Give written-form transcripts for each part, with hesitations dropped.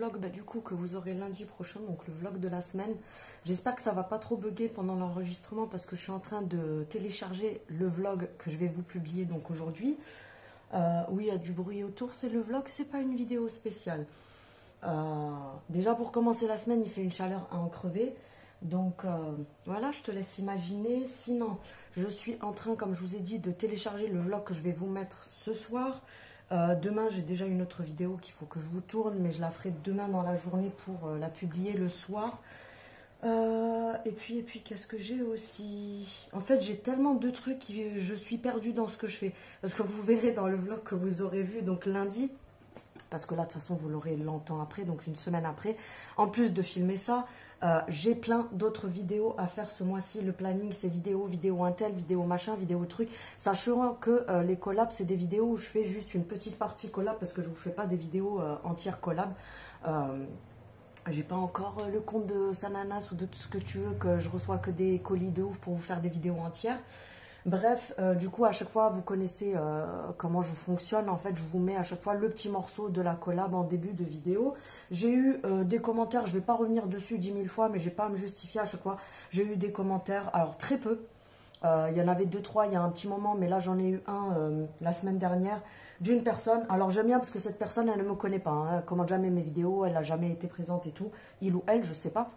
vlog du coup que vous aurez lundi prochain, donc le vlog de la semaine. J'espère que ça va pas trop bugger pendant l'enregistrement parce que je suis en train de télécharger le vlog que je vais vous publier donc aujourd'hui. Oui, il y a du bruit autour, c'est le vlog, c'est pas une vidéo spéciale. Déjà pour commencer la semaine, il fait une chaleur à en crever. Donc voilà, je te laisse imaginer. Sinon, je suis en train, comme je vous ai dit, de télécharger le vlog que je vais vous mettre ce soir. Demain, j'ai déjà une autre vidéo qu'il faut que je vous tourne, mais je la ferai demain dans la journée pour la publier le soir. Et puis qu'est-ce que j'ai aussi? En fait, j'ai tellement de trucs, je suis perdue dans ce que je fais. Parce que vous verrez dans le vlog que vous aurez vu, donc lundi, parce que là, de toute façon, vous l'aurez longtemps après, donc une semaine après. En plus de filmer ça, j'ai plein d'autres vidéos à faire ce mois-ci. Le planning, c'est vidéo intel, vidéo machin, vidéo truc. Sachant que les collabs, c'est des vidéos où je fais juste une petite partie collab, parce que je ne vous fais pas des vidéos entières collab. J'ai pas encore le compte de Sananas ou de tout ce que tu veux, que je reçois que des colis de ouf pour vous faire des vidéos entières. Bref, du coup, à chaque fois, vous connaissez comment je fonctionne. En fait, je vous mets à chaque fois le petit morceau de la collab en début de vidéo. J'ai eu des commentaires, je ne vais pas revenir dessus 10 000 fois, mais je n'ai pas à me justifier à chaque fois. J'ai eu des commentaires, alors très peu. Il y en avait 2-3 il y a un petit moment, mais là, j'en ai eu un la semaine dernière d'une personne. Alors, j'aime bien parce que cette personne, elle ne me connaît pas. Hein, elle ne commande jamais mes vidéos, elle n'a jamais été présente et tout. Il ou elle, je ne sais pas.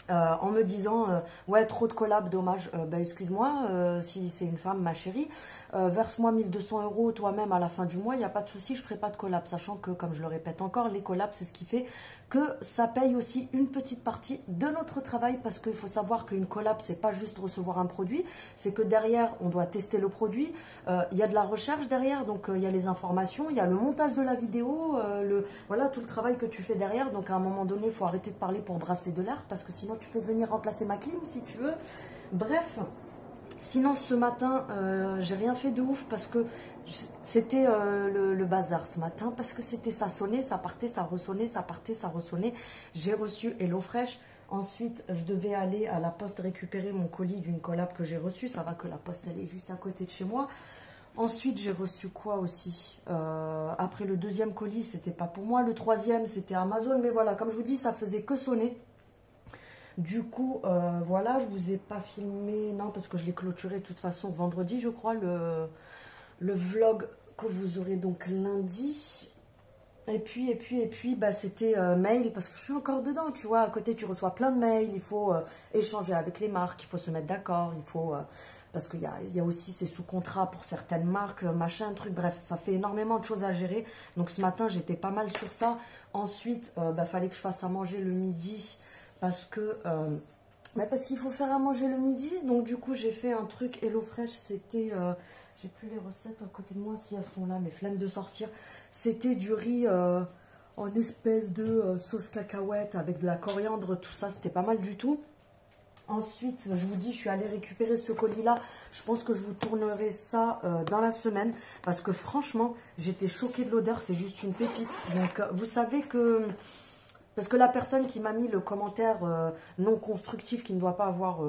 En me disant ouais, trop de collabs, dommage. Bah, excuse-moi, si c'est une femme, ma chérie, verse-moi 1 200 € toi-même à la fin du mois, il n'y a pas de souci, je ne ferai pas de collab, sachant que, comme je le répète encore, les collabs, c'est ce qui fait que ça paye aussi une petite partie de notre travail, parce qu'il faut savoir qu'une collab, c'est pas juste recevoir un produit, c'est que derrière, on doit tester le produit, il y a de la recherche derrière, donc il y a les informations, il y a le montage de la vidéo, voilà, tout le travail que tu fais derrière. Donc à un moment donné, il faut arrêter de parler pour brasser de l'air, parce que sinon tu peux venir remplacer ma clim si tu veux. Bref, sinon ce matin, j'ai rien fait de ouf parce que c'était le bazar ce matin, parce que c'était ça sonnait, ça partait, ça ressonnait, ça partait, ça ressonnait. J'ai reçu HelloFresh. Ensuite, je devais aller à la poste récupérer mon colis d'une collab que j'ai reçue. Ça va que la poste, elle est juste à côté de chez moi. Ensuite, j'ai reçu quoi aussi? Après le deuxième colis, c'était pas pour moi. Le troisième, c'était Amazon. Mais voilà, comme je vous dis, ça faisait que sonner. Du coup, voilà, je vous ai pas filmé, non, parce que je l'ai clôturé de toute façon vendredi, je crois, le vlog que vous aurez donc lundi. Et puis, bah, c'était mail, parce que je suis encore dedans, tu vois. À côté, tu reçois plein de mails, il faut échanger avec les marques, il faut se mettre d'accord, il faut... parce qu'il y a aussi ces sous-contrats pour certaines marques, machin, truc, bref, ça fait énormément de choses à gérer. Donc ce matin, j'étais pas mal sur ça. Ensuite, bah, fallait que je fasse à manger le midi, parce que... bah, parce qu'il faut faire à manger le midi. Donc du coup, j'ai fait un truc HelloFresh, c'était... j'ai plus les recettes à côté de moi, si elles sont là, mais flemme de sortir. C'était du riz en espèce de sauce cacahuète avec de la coriandre, tout ça, c'était pas mal du tout. Ensuite, je vous dis, je suis allée récupérer ce colis-là. Je pense que je vous tournerai ça dans la semaine, parce que franchement, j'étais choquée de l'odeur, c'est juste une pépite. Donc, vous savez que... Parce que la personne qui m'a mis le commentaire non constructif, qui ne doit pas avoir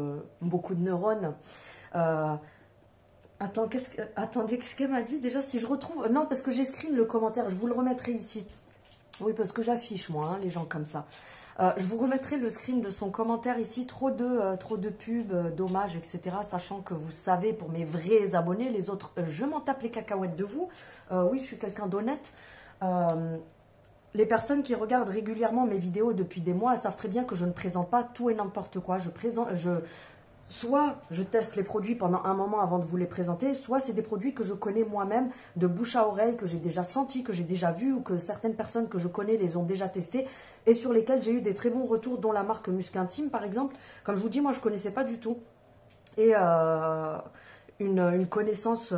beaucoup de neurones... attendez, qu'est-ce qu'elle m'a dit déjà? Si je retrouve... Non, parce que j'ai screen le commentaire, je vous le remettrai ici. Oui, parce que j'affiche, moi, hein, les gens comme ça. Je vous remettrai le screen de son commentaire ici. Trop de pubs, dommages, etc. Sachant que vous savez, pour mes vrais abonnés, les autres, je m'en tape les cacahuètes de vous. Oui, je suis quelqu'un d'honnête. Les personnes qui regardent régulièrement mes vidéos depuis des mois, elles savent très bien que je ne présente pas tout et n'importe quoi. Soit je teste les produits pendant un moment avant de vous les présenter, soit c'est des produits que je connais moi-même de bouche à oreille, que j'ai déjà senti, que j'ai déjà vu, ou que certaines personnes que je connais les ont déjà testés et sur lesquels j'ai eu des très bons retours, dont la marque Musc Intime par exemple. Comme je vous dis, moi je ne connaissais pas du tout. Et une connaissance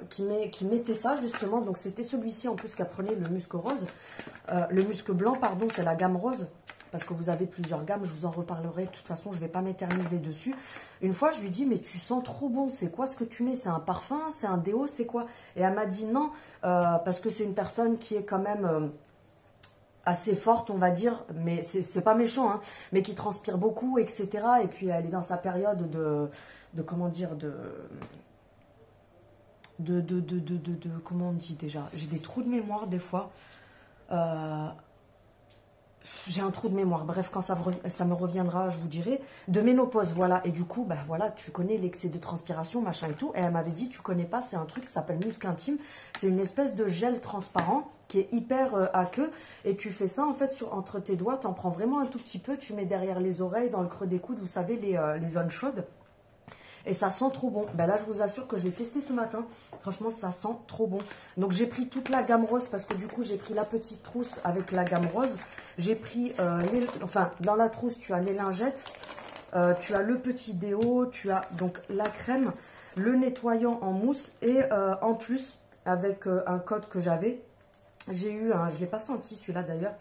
qui mettait ça justement, donc c'était celui-ci en plus qui apprenait le musc rose. Le musc blanc, pardon, c'est la gamme rose. Parce que vous avez plusieurs gammes, je vous en reparlerai. De toute façon, je ne vais pas m'éterniser dessus. Une fois, je lui dis, mais tu sens trop bon. C'est quoi ce que tu mets? C'est un parfum? C'est un déo? C'est quoi? Et elle m'a dit non, parce que c'est une personne qui est quand même assez forte, on va dire. Mais c'est pas méchant, hein, mais qui transpire beaucoup, etc. Et puis, elle est dans sa période de comment dire, comment on dit déjà? J'ai des trous de mémoire des fois. j'ai un trou de mémoire. Bref, quand ça me reviendra, je vous dirai. De ménopause, voilà. Et du coup, bah voilà, tu connais l'excès de transpiration, machin et tout. Et elle m'avait dit, tu connais pas, c'est un truc qui s'appelle musc intime. C'est une espèce de gel transparent qui est hyper aqueux. Et tu fais ça, en fait, entre tes doigts. Tu en prends vraiment un tout petit peu. Tu mets derrière les oreilles, dans le creux des coudes, vous savez, les zones chaudes. Et ça sent trop bon. Ben là, je vous assure que je l'ai testé ce matin. Franchement, ça sent trop bon. Donc, j'ai pris toute la gamme rose parce que du coup, j'ai pris la petite trousse avec la gamme rose. J'ai pris, enfin, dans la trousse, tu as les lingettes. Tu as le petit déo. Tu as donc la crème, le nettoyant en mousse. Et en plus, avec un code que j'avais, j'ai eu, je ne l'ai pas senti celui-là d'ailleurs,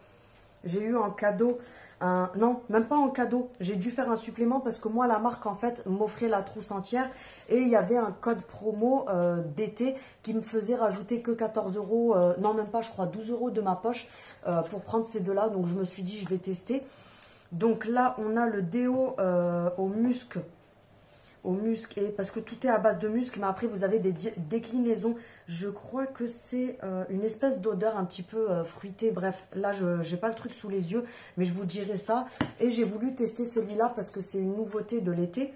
j'ai eu en cadeau... non, même pas en cadeau. J'ai dû faire un supplément parce que moi, la marque, en fait, m'offrait la trousse entière. Et il y avait un code promo d'été qui me faisait rajouter que 14 euros. Non, même pas, je crois, 12 euros de ma poche pour prendre ces deux-là. Donc, je me suis dit, je vais tester. Donc là, on a le déo au musc. Et parce que tout est à base de musc, mais après vous avez des déclinaisons. Je crois que c'est une espèce d'odeur un petit peu fruitée. Bref, là je n'ai pas le truc sous les yeux, mais je vous dirai ça. Et j'ai voulu tester celui-là parce que c'est une nouveauté de l'été.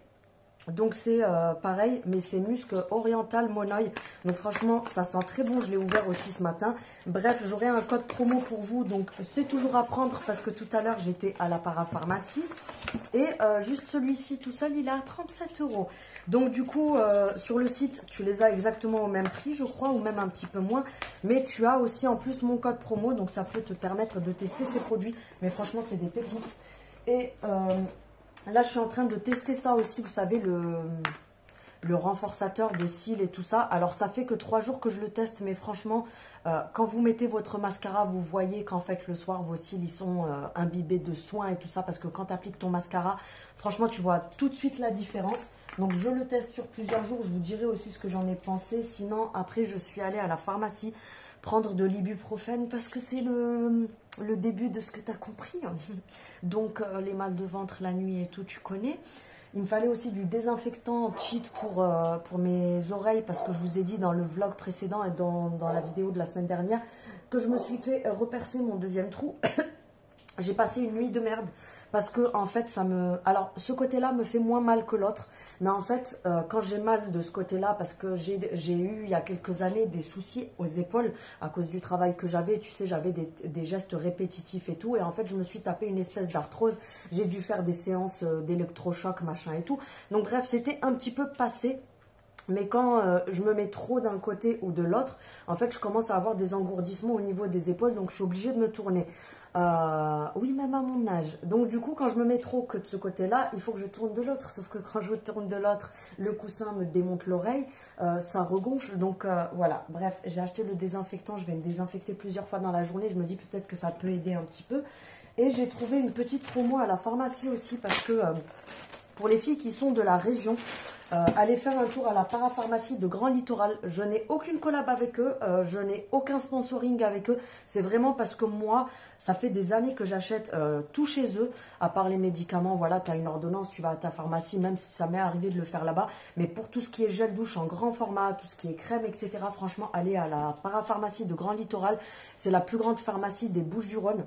Donc c'est pareil, mais c'est musc oriental monoï. Donc franchement, ça sent très bon. Je l'ai ouvert aussi ce matin. Bref, j'aurai un code promo pour vous. Donc c'est toujours à prendre parce que tout à l'heure, j'étais à la parapharmacie. Et juste celui-ci tout seul, il est à 37 euros. Donc du coup, sur le site, tu les as exactement au même prix, je crois, ou même un petit peu moins. Mais tu as aussi en plus mon code promo. Donc ça peut te permettre de tester ces produits. Mais franchement, c'est des pépites. Et... là, je suis en train de tester ça aussi, vous savez, le renforçateur de cils et tout ça. Alors, ça fait que 3 jours que je le teste, mais franchement, quand vous mettez votre mascara, vous voyez qu'en fait, le soir, vos cils, ils sont imbibés de soins et tout ça. Parce que quand tu appliques ton mascara, franchement, tu vois tout de suite la différence. Donc, je le teste sur plusieurs jours. Je vous dirai aussi ce que j'en ai pensé. Sinon, après, je suis allée à la pharmacie prendre de l'ibuprofène parce que c'est le début de ce que tu as compris. Donc, les mal de ventre la nuit et tout, tu connais. Il me fallait aussi du désinfectant cheat pour mes oreilles parce que je vous ai dit dans le vlog précédent et dans la vidéo de la semaine dernière que je me suis fait repercer mon deuxième trou. J'ai passé une nuit de merde parce que en fait ça me... Alors ce côté-là me fait moins mal que l'autre. Mais en fait quand j'ai mal de ce côté-là, parce que j'ai eu il y a quelques années des soucis aux épaules à cause du travail que j'avais. Tu sais, j'avais des gestes répétitifs et tout. Et en fait je me suis tapé une espèce d'arthrose. J'ai dû faire des séances d'électrochoc, machin et tout. Donc bref, c'était un petit peu passé. Mais quand je me mets trop d'un côté ou de l'autre, en fait je commence à avoir des engourdissements au niveau des épaules. Donc je suis obligée de me tourner. Oui, même à mon âge. Donc du coup, quand je me mets trop que de ce côté-là, il faut que je tourne de l'autre. Sauf que quand je tourne de l'autre, le coussin me démonte l'oreille, ça regonfle. Donc voilà, bref, j'ai acheté le désinfectant. Je vais me désinfecter plusieurs fois dans la journée. Je me dis peut-être que ça peut aider un petit peu. Et j'ai trouvé une petite promo à la pharmacie aussi parce que pour les filles qui sont de la région, allez faire un tour à la parapharmacie de Grand Littoral. Je n'ai aucune collab avec eux, je n'ai aucun sponsoring avec eux. C'est vraiment parce que moi, ça fait des années que j'achète tout chez eux. À part les médicaments, voilà, tu as une ordonnance, tu vas à ta pharmacie, même si ça m'est arrivé de le faire là-bas. Mais pour tout ce qui est gel douche en grand format, tout ce qui est crème, etc., franchement, allez à la parapharmacie de Grand Littoral. C'est la plus grande pharmacie des Bouches-du-Rhône.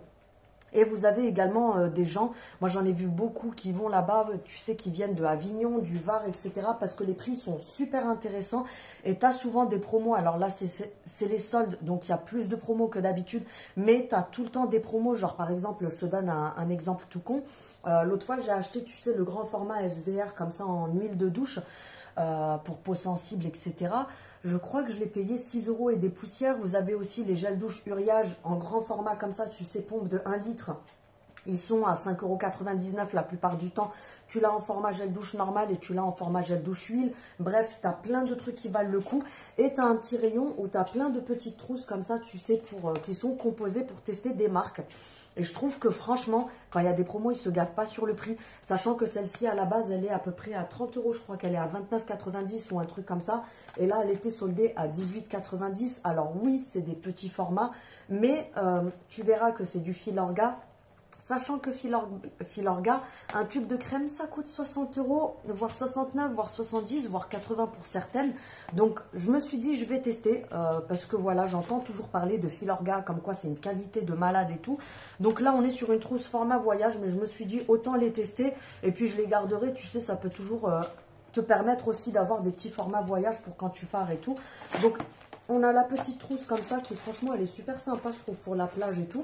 Et vous avez également des gens, moi j'en ai vu beaucoup qui vont là-bas, tu sais, qui viennent de Avignon, du Var, etc. Parce que les prix sont super intéressants et tu as souvent des promos. Alors là, c'est les soldes, donc il y a plus de promos que d'habitude. Mais tu as tout le temps des promos, genre par exemple, je te donne un exemple tout con. L'autre fois, j'ai acheté, tu sais, le grand format SVR comme ça en huile de douche pour peau sensible, etc. Je crois que je l'ai payé 6 € et des poussières. Vous avez aussi les gels douche Uriage en grand format comme ça, tu sais, pompe de 1 litre. Ils sont à 5,99 € la plupart du temps. Tu l'as en format gel douche normal et tu l'as en format gel douche huile. Bref, tu as plein de trucs qui valent le coup. Et tu as un petit rayon où tu as plein de petites trousses comme ça, tu sais, qui sont composées pour tester des marques. Et je trouve que franchement, quand il y a des promos, ils ne se gavent pas sur le prix. Sachant que celle-ci, à la base, elle est à peu près à 30 €. Je crois qu'elle est à 29,90 € ou un truc comme ça. Et là, elle était soldée à 18,90 €. Alors oui, c'est des petits formats. Mais tu verras que c'est du fil orga. Sachant que Filorga, un tube de crème, ça coûte 60 €, voire 69, voire 70, voire 80 pour certaines. Donc, je me suis dit, je vais tester, parce que voilà, j'entends toujours parler de Filorga, comme quoi c'est une qualité de malade et tout. Donc là, on est sur une trousse format voyage, mais je me suis dit, autant les tester, et puis je les garderai, tu sais, ça peut toujours te permettre aussi d'avoir des petits formats voyage pour quand tu pars et tout. Donc, on a la petite trousse comme ça, qui franchement, elle est super sympa, je trouve, pour la plage et tout.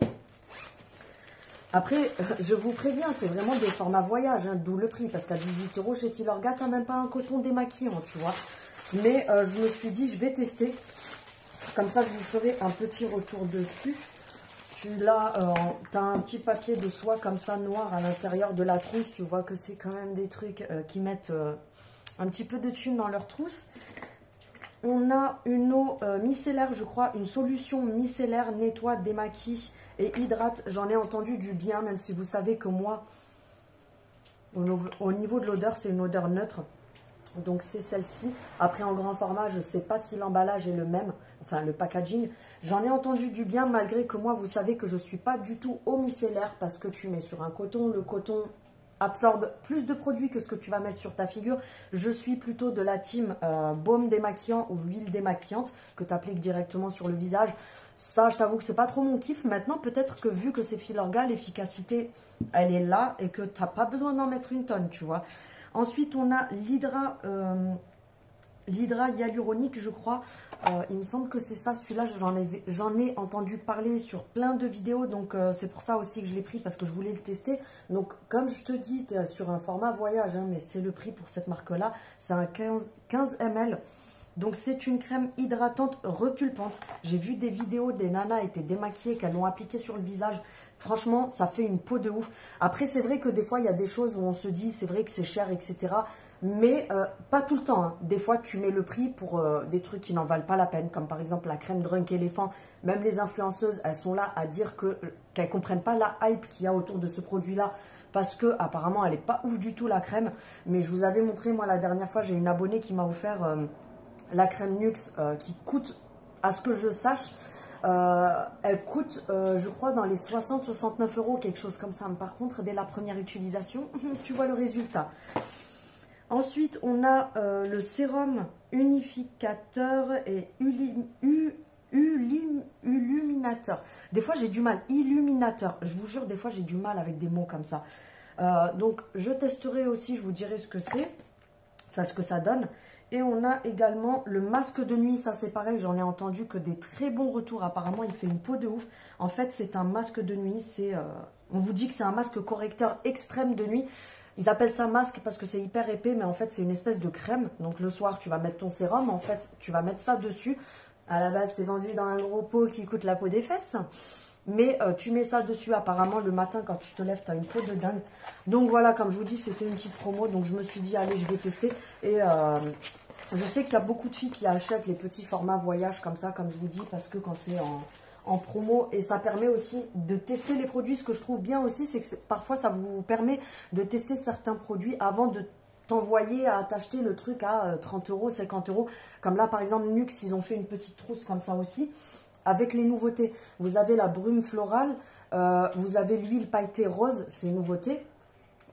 Après, je vous préviens, c'est vraiment des formats voyage, hein, d'où le prix. Parce qu'à 18 € chez Filorga, tu n'as même pas un coton démaquillant, tu vois. Mais je me suis dit, je vais tester. Comme ça, je vous ferai un petit retour dessus. Tu as un petit papier de soie comme ça, noir, à l'intérieur de la trousse. Tu vois que c'est quand même des trucs qui mettent un petit peu de thunes dans leur trousse. On a une eau micellaire, je crois, une solution micellaire, nettoie, démaquille et hydrate. J'en ai entendu du bien, même si vous savez que moi, au niveau de l'odeur, c'est une odeur neutre. Donc c'est celle-ci. Après, en grand format, je ne sais pas si l'emballage est le même, enfin le packaging. J'en ai entendu du bien, malgré que moi, vous savez que je ne suis pas du tout eau micellaire, parce que tu mets sur un coton, le coton absorbe plus de produits que ce que tu vas mettre sur ta figure. Je suis plutôt de la team baume démaquillant ou huile démaquillante que tu appliques directement sur le visage. Ça, je t'avoue que c'est pas trop mon kiff. Maintenant, peut-être que vu que c'est Filorga, l'efficacité, elle est là et que tu n'as pas besoin d'en mettre une tonne, tu vois. Ensuite, on a l'hydra hyaluronique, je crois. Il me semble que c'est ça, celui-là, j'en ai entendu parler sur plein de vidéos. Donc, c'est pour ça aussi que je l'ai pris, parce que je voulais le tester. Donc, comme je te dis, tu es sur un format voyage, hein, mais c'est le prix pour cette marque-là. C'est un 15 ml. Donc, c'est une crème hydratante repulpante. J'ai vu des vidéos, des nanas étaient démaquillées, qu'elles l'ont appliquée sur le visage. Franchement, ça fait une peau de ouf. Après, c'est vrai que des fois, il y a des choses où on se dit, c'est vrai que c'est cher, etc. Mais pas tout le temps. Hein. Des fois, tu mets le prix pour des trucs qui n'en valent pas la peine. Comme par exemple la crème Drunk Elephant. Même les influenceuses, elles sont là à dire qu'elles ne comprennent pas la hype qu'il y a autour de ce produit-là. Parce que apparemment, elle n'est pas ouf du tout, la crème. Mais je vous avais montré, moi, la dernière fois, j'ai une abonnée qui m'a offert la crème Nuxe qui coûte, à ce que je sache, elle coûte, je crois, dans les 60-69 €, quelque chose comme ça. Mais par contre, dès la première utilisation, tu vois le résultat. Ensuite, on a le sérum unificateur et illuminateur. Des fois, j'ai du mal. Illuminateur. Je vous jure, des fois, j'ai du mal avec des mots comme ça. Donc, je testerai aussi, je vous dirai ce que c'est, enfin, ce que ça donne. Et on a également le masque de nuit. Ça, c'est pareil, j'en ai entendu que des très bons retours. Apparemment, il fait une peau de ouf. En fait, c'est un masque de nuit. On vous dit que c'est un masque correcteur extrême de nuit. Ils appellent ça masque parce que c'est hyper épais, mais en fait, c'est une espèce de crème. Donc, le soir, tu vas mettre ton sérum. En fait, tu vas mettre ça dessus. À la base, c'est vendu dans un gros pot qui coûte la peau des fesses. Mais tu mets ça dessus, apparemment, le matin, quand tu te lèves, tu as une peau de dingue. Donc, voilà, comme je vous dis, c'était une petite promo. Donc, je me suis dit, allez, je vais tester. Et je sais qu'il y a beaucoup de filles qui achètent les petits formats voyage comme ça, comme je vous dis, parce que quand c'est en promo, et ça permet aussi de tester les produits. Ce que je trouve bien aussi, c'est que parfois, ça vous permet de tester certains produits avant de t'envoyer à t'acheter le truc à 30 €, 50 €. Comme là, par exemple, Nuxe, ils ont fait une petite trousse comme ça aussi. Avec les nouveautés, vous avez la brume florale, vous avez l'huile pailletée rose, c'est une nouveauté.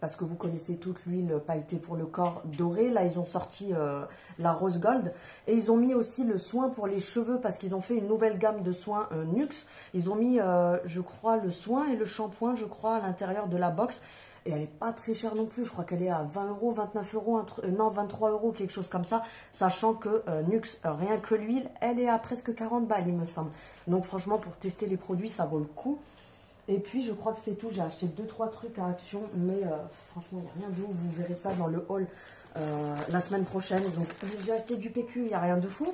Parce que vous connaissez toute l'huile pailletée pour le corps dorée. Là, ils ont sorti la rose gold. Et ils ont mis aussi le soin pour les cheveux parce qu'ils ont fait une nouvelle gamme de soins Nuxe. Ils ont mis, je crois, le soin et le shampoing, je crois, à l'intérieur de la box. Et elle n'est pas très chère non plus. Je crois qu'elle est à 20 €, 29 €, non, 23 €, quelque chose comme ça. Sachant que Nuxe, rien que l'huile, elle est à presque 40 balles, il me semble. Donc, franchement, pour tester les produits, ça vaut le coup. Et puis, je crois que c'est tout. J'ai acheté 2-3 trucs à Action. Mais franchement, il n'y a rien de ouf. Vous verrez ça dans le haul la semaine prochaine. Donc, j'ai acheté du PQ. Il n'y a rien de fou.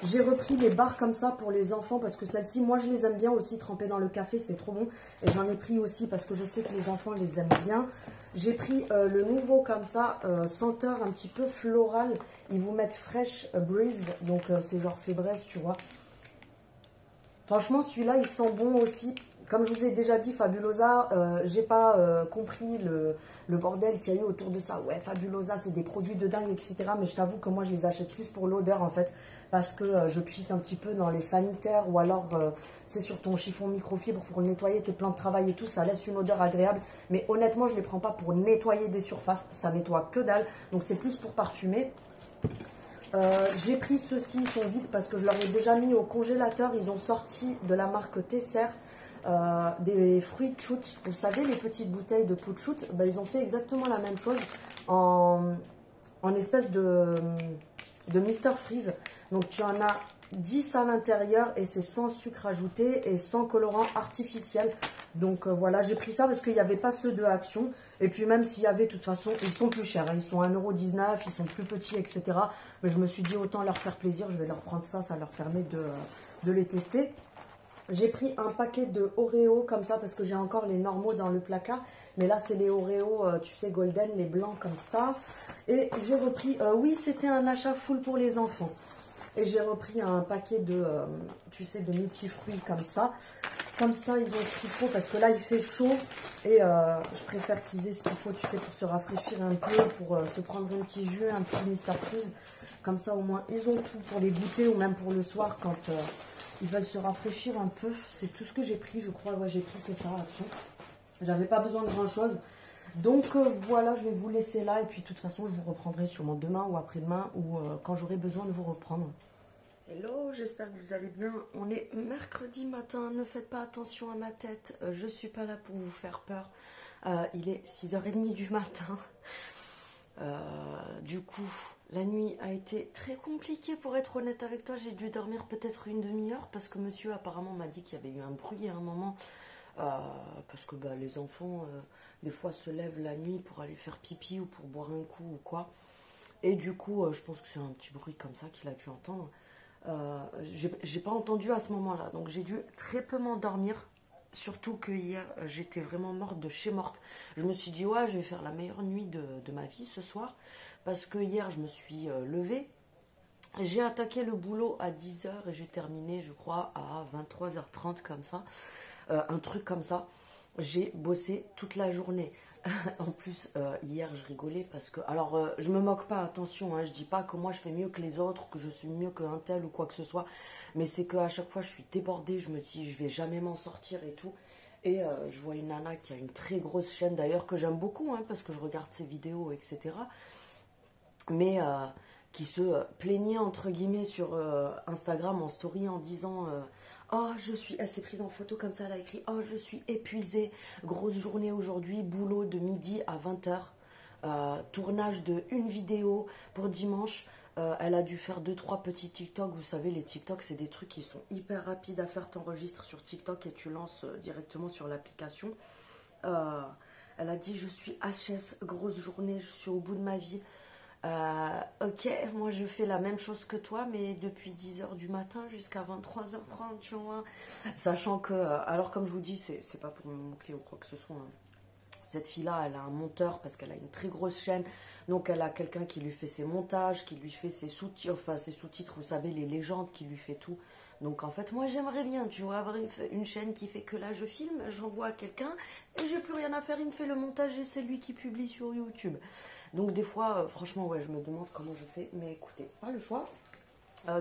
J'ai repris les barres comme ça pour les enfants. Parce que celles-ci, moi, je les aime bien aussi. Trempées dans le café, c'est trop bon. Et j'en ai pris aussi parce que je sais que les enfants les aiment bien. J'ai pris le nouveau comme ça. Senteur un petit peu floral. Ils vous mettent Fresh Breeze. Donc, c'est genre fébraise, tu vois. Franchement, celui-là, il sent bon aussi. comme je vous ai déjà dit, Fabulosa, j'ai pas compris le bordel qu'il y a eu autour de ça. Ouais, Fabulosa, c'est des produits de dingue, etc. Mais je t'avoue que moi, je les achète plus pour l'odeur, en fait. Parce que je pchite un petit peu dans les sanitaires ou alors, c'est sur ton chiffon microfibre pour nettoyer tes plans de travail et tout. Ça laisse une odeur agréable. Mais honnêtement, je ne les prends pas pour nettoyer des surfaces. Ça nettoie que dalle. Donc, c'est plus pour parfumer. J'ai pris ceux-ci, ils sont vides parce que je leur ai déjà mis au congélateur. Ils ont sorti de la marque Tesser des fruits Chout. Vous savez, les petites bouteilles de Pout Chout, ben, ils ont fait exactement la même chose en espèce de Mr Freeze. Donc tu en as 10 à l'intérieur et c'est sans sucre ajouté et sans colorant artificiel. Donc voilà, j'ai pris ça parce qu'il n'y avait pas ceux de Action. Et puis même s'il y avait, de toute façon, ils sont plus chers. Ils sont 1,19 €, ils sont plus petits, etc. Mais je me suis dit autant leur faire plaisir. Je vais leur prendre ça, ça leur permet de les tester. J'ai pris un paquet de Oreo comme ça parce que j'ai encore les normaux dans le placard. Mais là, c'est les Oreo, tu sais, golden, les blancs comme ça. Et j'ai repris, oui, c'était un achat full pour les enfants. Et j'ai repris un paquet de, tu sais, de multifruits comme ça. Comme ça, ils ont ce qu'il faut parce que là, il fait chaud. Et je préfère qu'ils aient ce qu'il faut, tu sais, pour se rafraîchir un peu, pour se prendre un petit jus, un petit Mr Freeze. Comme ça, au moins, ils ont tout pour les goûter ou même pour le soir quand ils veulent se rafraîchir un peu. C'est tout ce que j'ai pris, je crois. Ouais, j'ai pris que ça, Action. J'avais pas besoin de grand-chose. Donc voilà, je vais vous laisser là. Et puis, de toute façon, je vous reprendrai sûrement demain ou après-demain ou quand j'aurai besoin de vous reprendre. Hello, j'espère que vous allez bien. On est mercredi matin, ne faites pas attention à ma tête. Je suis pas là pour vous faire peur. Il est 6h30 du matin. Du coup, la nuit a été très compliquée pour être honnête avec toi. J'ai dû dormir peut-être une demi-heure parce que monsieur apparemment m'a dit qu'il y avait eu un bruit à un moment. Parce que bah, les enfants, des fois, se lèvent la nuit pour aller faire pipi ou pour boire un coup ou quoi. Et du coup, je pense que c'est un petit bruit comme ça qu'il a dû entendre. J'ai pas entendu à ce moment-là, donc j'ai dû très peu m'endormir. Surtout que hier, j'étais vraiment morte de chez morte. Je me suis dit, ouais, je vais faire la meilleure nuit de ma vie ce soir. Parce que hier, je me suis levée. J'ai attaqué le boulot à 10 h et j'ai terminé, je crois, à 23h30 comme ça. Un truc comme ça. J'ai bossé toute la journée. En plus, hier, je rigolais parce que... Alors, je me moque pas, attention, hein, je dis pas que moi, je fais mieux que les autres, que je suis mieux qu'un tel ou quoi que ce soit. Mais c'est qu'à chaque fois, je suis débordée, je me dis, je vais jamais m'en sortir et tout. Et je vois une nana qui a une très grosse chaîne, d'ailleurs, que j'aime beaucoup, hein, parce que je regarde ses vidéos, etc. Mais qui se plaignait, entre guillemets, sur Instagram en story en disant... oh, elle s'est prise en photo comme ça, elle a écrit « Oh, je suis épuisée, grosse journée aujourd'hui, boulot de midi à 20 h, tournage de une vidéo pour dimanche. Elle a dû faire 2-3 petits TikTok. Vous savez, les TikTok, c'est des trucs qui sont hyper rapides à faire. T'enregistres sur TikTok et tu lances directement sur l'application. Elle a dit « Je suis HS, grosse journée, je suis au bout de ma vie. » Ok, moi je fais la même chose que toi, mais depuis 10 h du matin jusqu'à 23h30, tu vois. Sachant que, alors comme je vous dis, c'est pas pour me moquer ou quoi que ce soit. Hein. Cette fille-là, elle a un monteur parce qu'elle a une très grosse chaîne. Donc elle a quelqu'un qui lui fait ses montages, qui lui fait ses sous-titres, enfin ses sous-titres, vous savez, les légendes, qui lui fait tout. Donc en fait, moi j'aimerais bien, tu vois, avoir une chaîne qui fait que là je filme, j'envoie à quelqu'un et j'ai plus rien à faire, il me fait le montage et c'est lui qui publie sur YouTube. Donc des fois, franchement, ouais, je me demande comment je fais, mais écoutez, pas le choix.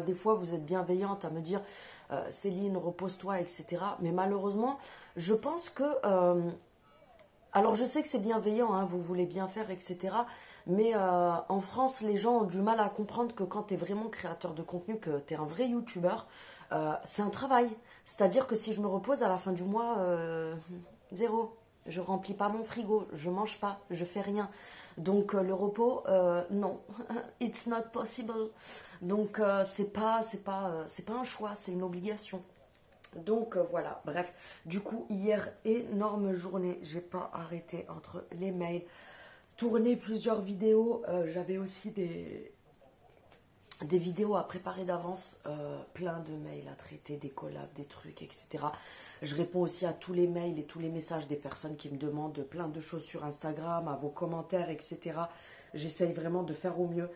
Des fois, vous êtes bienveillante à me dire, Céline, repose-toi, etc. Mais malheureusement, je pense que... alors je sais que c'est bienveillant, hein, vous voulez bien faire, etc. Mais en France, les gens ont du mal à comprendre que quand tu es vraiment créateur de contenu, que tu es un vrai youtubeur, c'est un travail. C'est-à-dire que si je me repose à la fin du mois, zéro. Je remplis pas mon frigo, je mange pas, je fais rien. Donc le repos, non, it's not possible. Donc c'est pas un choix, c'est une obligation. Donc voilà, bref. Du coup, hier, énorme journée. J'ai pas arrêté entre les mails, tourner plusieurs vidéos. J'avais aussi des vidéos à préparer d'avance, plein de mails à traiter, des collabs, des trucs, etc. Je réponds aussi à tous les mails et tous les messages des personnes qui me demandent plein de choses sur Instagram, à vos commentaires, etc. J'essaye vraiment de faire au mieux,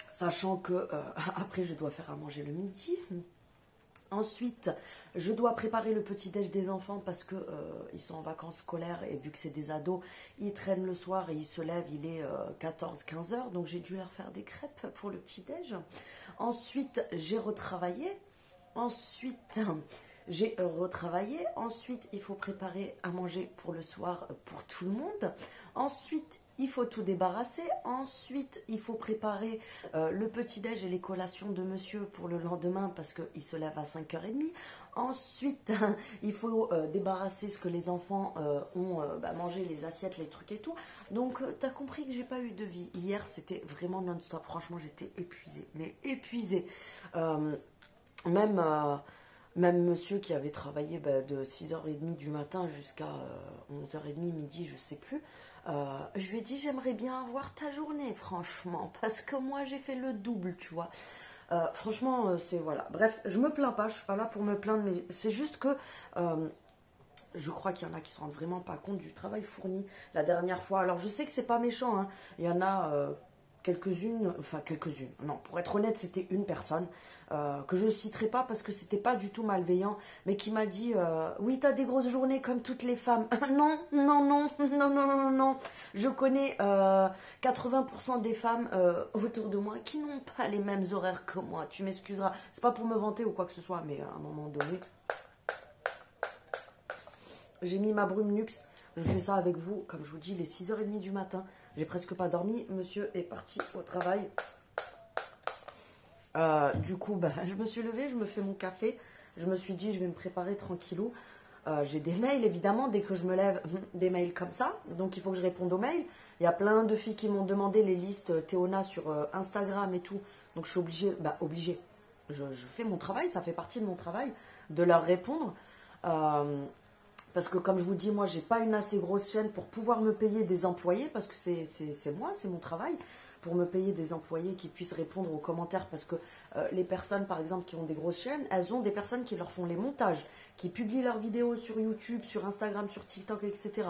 sachant que après je dois faire à manger le midi. Ensuite, je dois préparer le petit-déj des enfants parce que ils sont en vacances scolaires et vu que c'est des ados, ils traînent le soir et ils se lèvent, il est 14-15 heures. Donc j'ai dû leur faire des crêpes pour le petit-déj. Ensuite, j'ai retravaillé. Ensuite, j'ai retravaillé. Ensuite, il faut préparer à manger pour le soir pour tout le monde. Ensuite, il faut tout débarrasser. Ensuite, il faut préparer le petit-déj et les collations de monsieur pour le lendemain parce qu'il se lève à 5h30. Ensuite, il faut débarrasser ce que les enfants ont mangé, les assiettes, les trucs et tout. Donc, tu as compris que j'ai pas eu de vie. Hier, c'était vraiment non-stop. Franchement, j'étais épuisée. Mais épuisée. Même monsieur qui avait travaillé de 6h30 du matin jusqu'à 11h30, midi, je sais plus. Je lui ai dit, j'aimerais bien avoir ta journée, franchement, parce que moi, j'ai fait le double, tu vois. Franchement, c'est voilà. Bref, je me plains pas, je suis pas là pour me plaindre, mais c'est juste que je crois qu'il y en a qui se rendent vraiment pas compte du travail fourni la dernière fois. Alors, je sais que c'est pas méchant, hein. Il y en a quelques-unes, non, pour être honnête, c'était une personne que je ne citerai pas parce que c'était pas du tout malveillant, mais qui m'a dit oui, t'as des grosses journées comme toutes les femmes. Non, non, non, non, non, non, non, non. Je connais 80% des femmes autour de moi qui n'ont pas les mêmes horaires que moi. Tu m'excuseras, c'est pas pour me vanter ou quoi que ce soit, mais à un moment donné, j'ai mis ma brume luxe. Je fais ça avec vous, comme je vous dis, les 6h30 du matin. J'ai presque pas dormi. Monsieur est parti au travail. Du coup, je me suis levée, je me fais mon café. Je me suis dit, je vais me préparer tranquillou. J'ai des mails, évidemment, dès que je me lève, des mails comme ça. Donc, il faut que je réponde aux mails. Il y a plein de filles qui m'ont demandé les listes Théona sur Instagram et tout. Donc, je suis obligée. Je fais mon travail, ça fait partie de mon travail, de leur répondre. Parce que comme je vous dis, moi, j'ai pas une assez grosse chaîne pour pouvoir me payer des employés, parce que c'est moi, c'est mon travail, pour me payer des employés qui puissent répondre aux commentaires, parce que les personnes, par exemple, qui ont des grosses chaînes, elles ont des personnes qui leur font les montages, qui publient leurs vidéos sur YouTube, sur Instagram, sur TikTok, etc.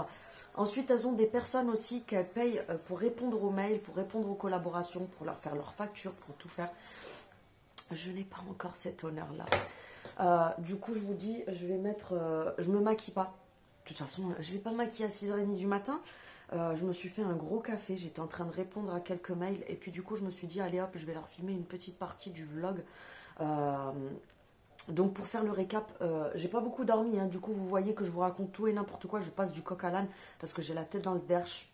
Ensuite, elles ont des personnes aussi qu'elles payent pour répondre aux mails, pour répondre aux collaborations, pour leur faire leurs factures, pour tout faire. Je n'ai pas encore cet honneur-là. Du coup, je vous dis, je vais mettre... je me maquille pas. De toute façon, je vais pas me maquiller à 6h30 du matin. Je me suis fait un gros café. J'étais en train de répondre à quelques mails. Et puis du coup, je me suis dit, allez hop, je vais leur filmer une petite partie du vlog. Donc pour faire le récap, j'ai pas beaucoup dormi. Hein. Du coup, vous voyez que je vous raconte tout et n'importe quoi. Je passe du coq à l'âne parce que j'ai la tête dans le derche.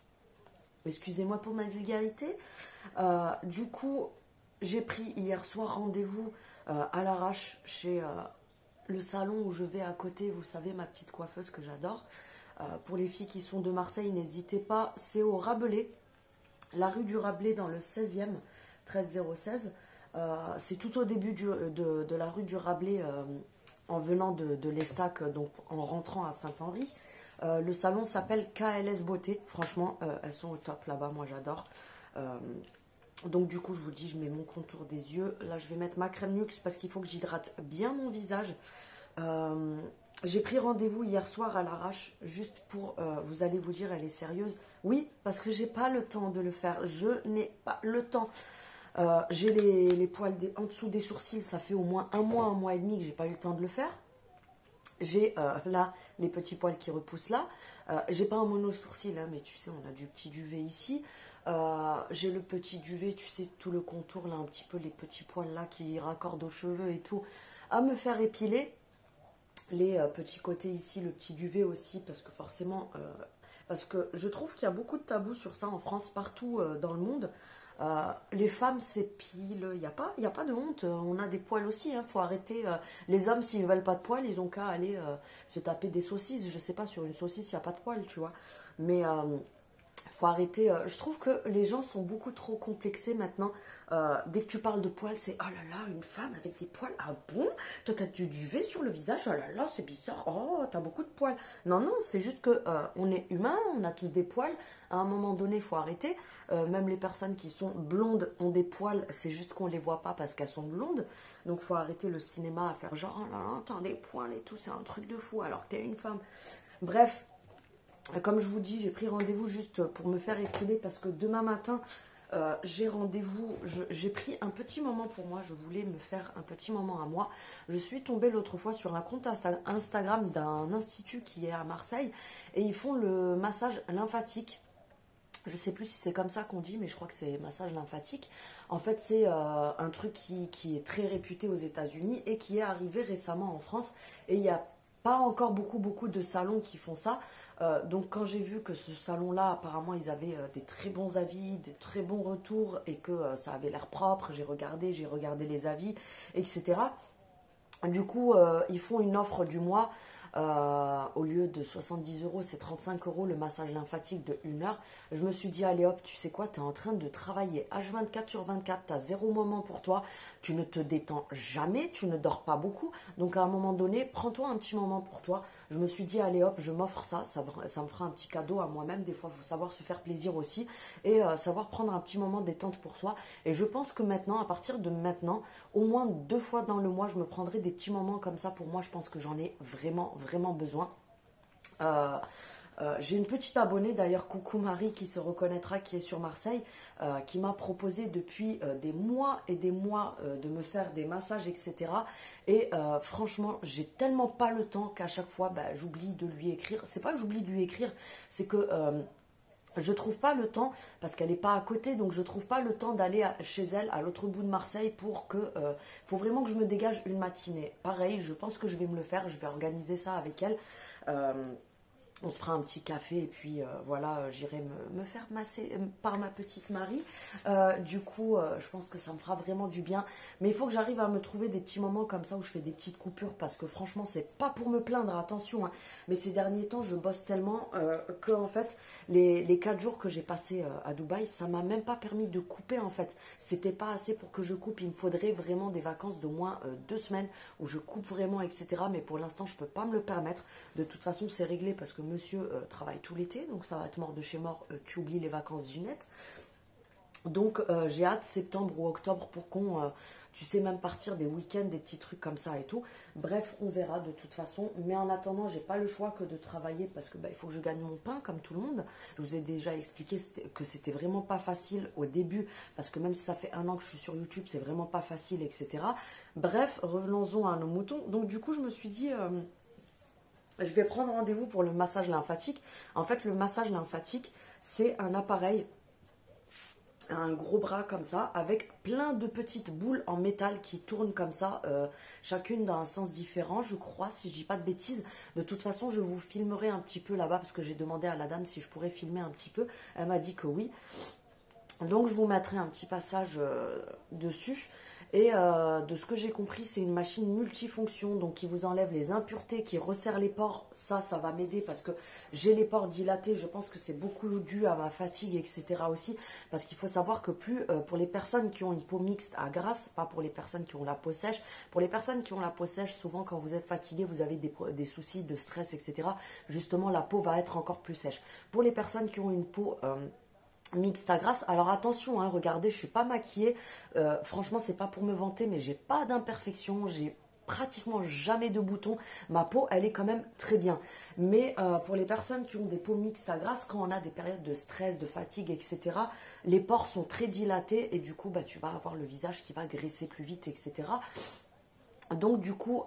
Excusez-moi pour ma vulgarité. Du coup, j'ai pris hier soir rendez-vous à l'arrache chez le salon où je vais à côté, vous savez, ma petite coiffeuse que j'adore. Pour les filles qui sont de Marseille, n'hésitez pas, c'est au Rabelais, la rue du Rabelais dans le 16e, 13016. C'est tout au début de la rue du Rabelais en venant de l'Estac, donc en rentrant à Saint-Henri. Le salon s'appelle KLS Beauté, franchement, elles sont au top là-bas, moi j'adore. Donc du coup, je vous dis, je mets mon contour des yeux. Là, je vais mettre ma crème luxe parce qu'il faut que j'hydrate bien mon visage. J'ai pris rendez-vous hier soir à l'arrache, juste pour, vous allez vous dire, elle est sérieuse. Oui, parce que j'ai pas le temps de le faire. Je n'ai pas le temps. J'ai les poils en dessous des sourcils, ça fait au moins un mois et demi que j'ai pas eu le temps de le faire. J'ai là les petits poils qui repoussent là. J'ai pas un mono sourcil, hein, mais tu sais, on a du petit duvet ici. J'ai le petit duvet, tu sais, tout le contour là, un petit peu les petits poils là qui raccordent aux cheveux et tout, à me faire épiler. Les petits côtés ici, le petit duvet aussi, parce que forcément, parce que je trouve qu'il y a beaucoup de tabous sur ça en France, partout dans le monde. Les femmes s'épilent, il n'y a pas de honte, on a des poils aussi, hein, faut arrêter. Les hommes, s'ils ne veulent pas de poils, ils ont qu'à aller se taper des saucisses. Je sais pas, sur une saucisse, il n'y a pas de poils, tu vois. Mais faut arrêter. Je trouve que les gens sont beaucoup trop complexés maintenant. Dès que tu parles de poils, c'est oh là là, une femme avec des poils. Ah bon? Toi, t'as du duvet sur le visage. Oh là là, c'est bizarre. Oh, t'as beaucoup de poils. Non, non, c'est juste que on est humain, on a tous des poils. À un moment donné, il faut arrêter. Même les personnes qui sont blondes ont des poils. C'est juste qu'on les voit pas parce qu'elles sont blondes. Donc, faut arrêter le cinéma à faire genre oh là là, t'as des poils et tout. C'est un truc de fou alors que t'es une femme. Bref. Comme je vous dis, j'ai pris rendez-vous juste pour me faire épiler parce que demain matin, j'ai rendez-vous, j'ai pris un petit moment pour moi, je voulais me faire un petit moment à moi. Je suis tombée l'autre fois sur un compte Instagram d'un institut qui est à Marseille et ils font le massage lymphatique. Je sais plus si c'est comme ça qu'on dit, mais je crois que c'est massage lymphatique. En fait, c'est un truc qui est très réputé aux États-Unis et qui est arrivé récemment en France. Et il n'y a pas encore beaucoup de salons qui font ça. Donc quand j'ai vu que ce salon-là, apparemment, ils avaient des très bons avis, des très bons retours et que ça avait l'air propre, j'ai regardé les avis, etc. Du coup, ils font une offre du mois. Au lieu de 70 euros, c'est 35 euros le massage lymphatique de 1 heure. Je me suis dit, allez hop, tu sais quoi, tu es en train de travailler H24 sur 24, tu as 0 moment pour toi, tu ne te détends jamais, tu ne dors pas beaucoup. Donc à un moment donné, prends-toi un petit moment pour toi. Je me suis dit, allez hop, je m'offre ça, ça me fera un petit cadeau à moi-même. Des fois, il faut savoir se faire plaisir aussi et savoir prendre un petit moment détente pour soi. Et je pense que maintenant, à partir de maintenant, au moins 2 fois dans le mois, je me prendrai des petits moments comme ça. Pour moi, je pense que j'en ai vraiment besoin. J'ai une petite abonnée, d'ailleurs, coucou Marie, qui se reconnaîtra, qui est sur Marseille, qui m'a proposé depuis des mois et des mois de me faire des massages, etc. Et franchement, j'ai tellement pas le temps qu'à chaque fois, bah, j'oublie de lui écrire. C'est pas que j'oublie de lui écrire, c'est que je trouve pas le temps, parce qu'elle n'est pas à côté, donc je trouve pas le temps d'aller chez elle, à l'autre bout de Marseille, pour que... faut vraiment que je me dégage une matinée. Pareil, je pense que je vais me le faire, je vais organiser ça avec elle. On se fera un petit café et puis voilà, j'irai me faire masser par ma petite Marie. Du coup, je pense que ça me fera vraiment du bien. Mais il faut que j'arrive à me trouver des petits moments comme ça où je fais des petites coupures parce que franchement, c'est pas pour me plaindre, attention. Hein, mais ces derniers temps, je bosse tellement que en fait, les 4 jours que j'ai passés à Dubaï, ça m'a même pas permis de couper en fait. C'était pas assez pour que je coupe. Il me faudrait vraiment des vacances d'au moins 2 semaines où je coupe vraiment, etc. Mais pour l'instant, je peux pas me le permettre. De toute façon, c'est réglé parce que monsieur travaille tout l'été, donc ça va être mort de chez mort, tu oublies les vacances Ginette. Donc j'ai hâte septembre ou octobre pour qu'on, tu sais, même partir des week-ends, des petits trucs comme ça et tout. Bref, on verra de toute façon. Mais en attendant, j'ai pas le choix que de travailler parce que bah, il faut que je gagne mon pain comme tout le monde. Je vous ai déjà expliqué que c'était vraiment pas facile au début parce que même si ça fait 1 an que je suis sur YouTube, c'est vraiment pas facile, etc. Bref, revenons-en à nos moutons. Donc du coup, je me suis dit... je vais prendre rendez-vous pour le massage lymphatique. En fait, le massage lymphatique, c'est un appareil, un gros bras comme ça, avec plein de petites boules en métal qui tournent comme ça, chacune dans un sens différent, je crois, si je dis pas de bêtises. De toute façon, je vous filmerai un petit peu là-bas, parce que j'ai demandé à la dame si je pourrais filmer un petit peu. Elle m'a dit que oui. Donc, je vous mettrai un petit passage dessus. Et de ce que j'ai compris, c'est une machine multifonction, donc qui vous enlève les impuretés, qui resserre les pores. Ça va m'aider parce que j'ai les pores dilatés. Je pense que c'est beaucoup dû à ma fatigue, etc. aussi. Parce qu'il faut savoir que plus pour les personnes qui ont une peau mixte à grasse, pas pour les personnes qui ont la peau sèche. Pour les personnes qui ont la peau sèche, souvent quand vous êtes fatigué, vous avez des soucis de stress, etc. Justement, la peau va être encore plus sèche. Pour les personnes qui ont une peau... mixte à grasse, alors attention, hein, regardez, je suis pas maquillée, franchement c'est pas pour me vanter, mais j'ai pas d'imperfection, j'ai pratiquement jamais de boutons, ma peau elle est quand même très bien, mais pour les personnes qui ont des peaux mixtes à grasse, quand on a des périodes de stress, de fatigue, etc., les pores sont très dilatés et du coup bah, tu vas avoir le visage qui va graisser plus vite, etc. Donc du coup,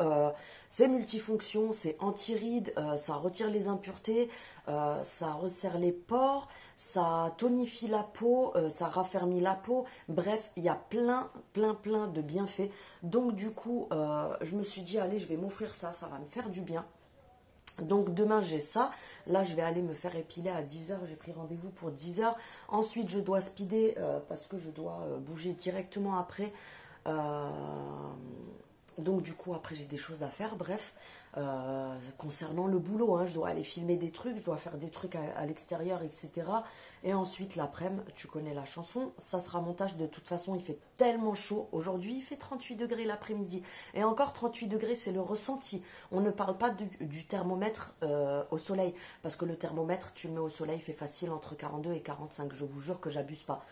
c'est multifonction, c'est anti-rides, ça retire les impuretés, ça resserre les pores, ça tonifie la peau, ça raffermit la peau. Bref, il y a plein de bienfaits. Donc du coup, je me suis dit, allez, je vais m'offrir ça, ça va me faire du bien. Donc demain j'ai ça, là je vais aller me faire épiler à 10 h, j'ai pris rendez-vous pour 10 h. Ensuite je dois speeder parce que je dois bouger directement après. Donc du coup après j'ai des choses à faire, bref, concernant le boulot, hein, je dois aller filmer des trucs, je dois faire des trucs à l'extérieur, etc. Et ensuite l'après-midi, tu connais la chanson, ça sera montage. De toute façon il fait tellement chaud, aujourd'hui il fait 38 degrés l'après-midi, et encore 38 degrés c'est le ressenti, on ne parle pas du thermomètre au soleil, parce que le thermomètre tu le mets au soleil, il fait facile entre 42 et 45, je vous jure que j'abuse pas.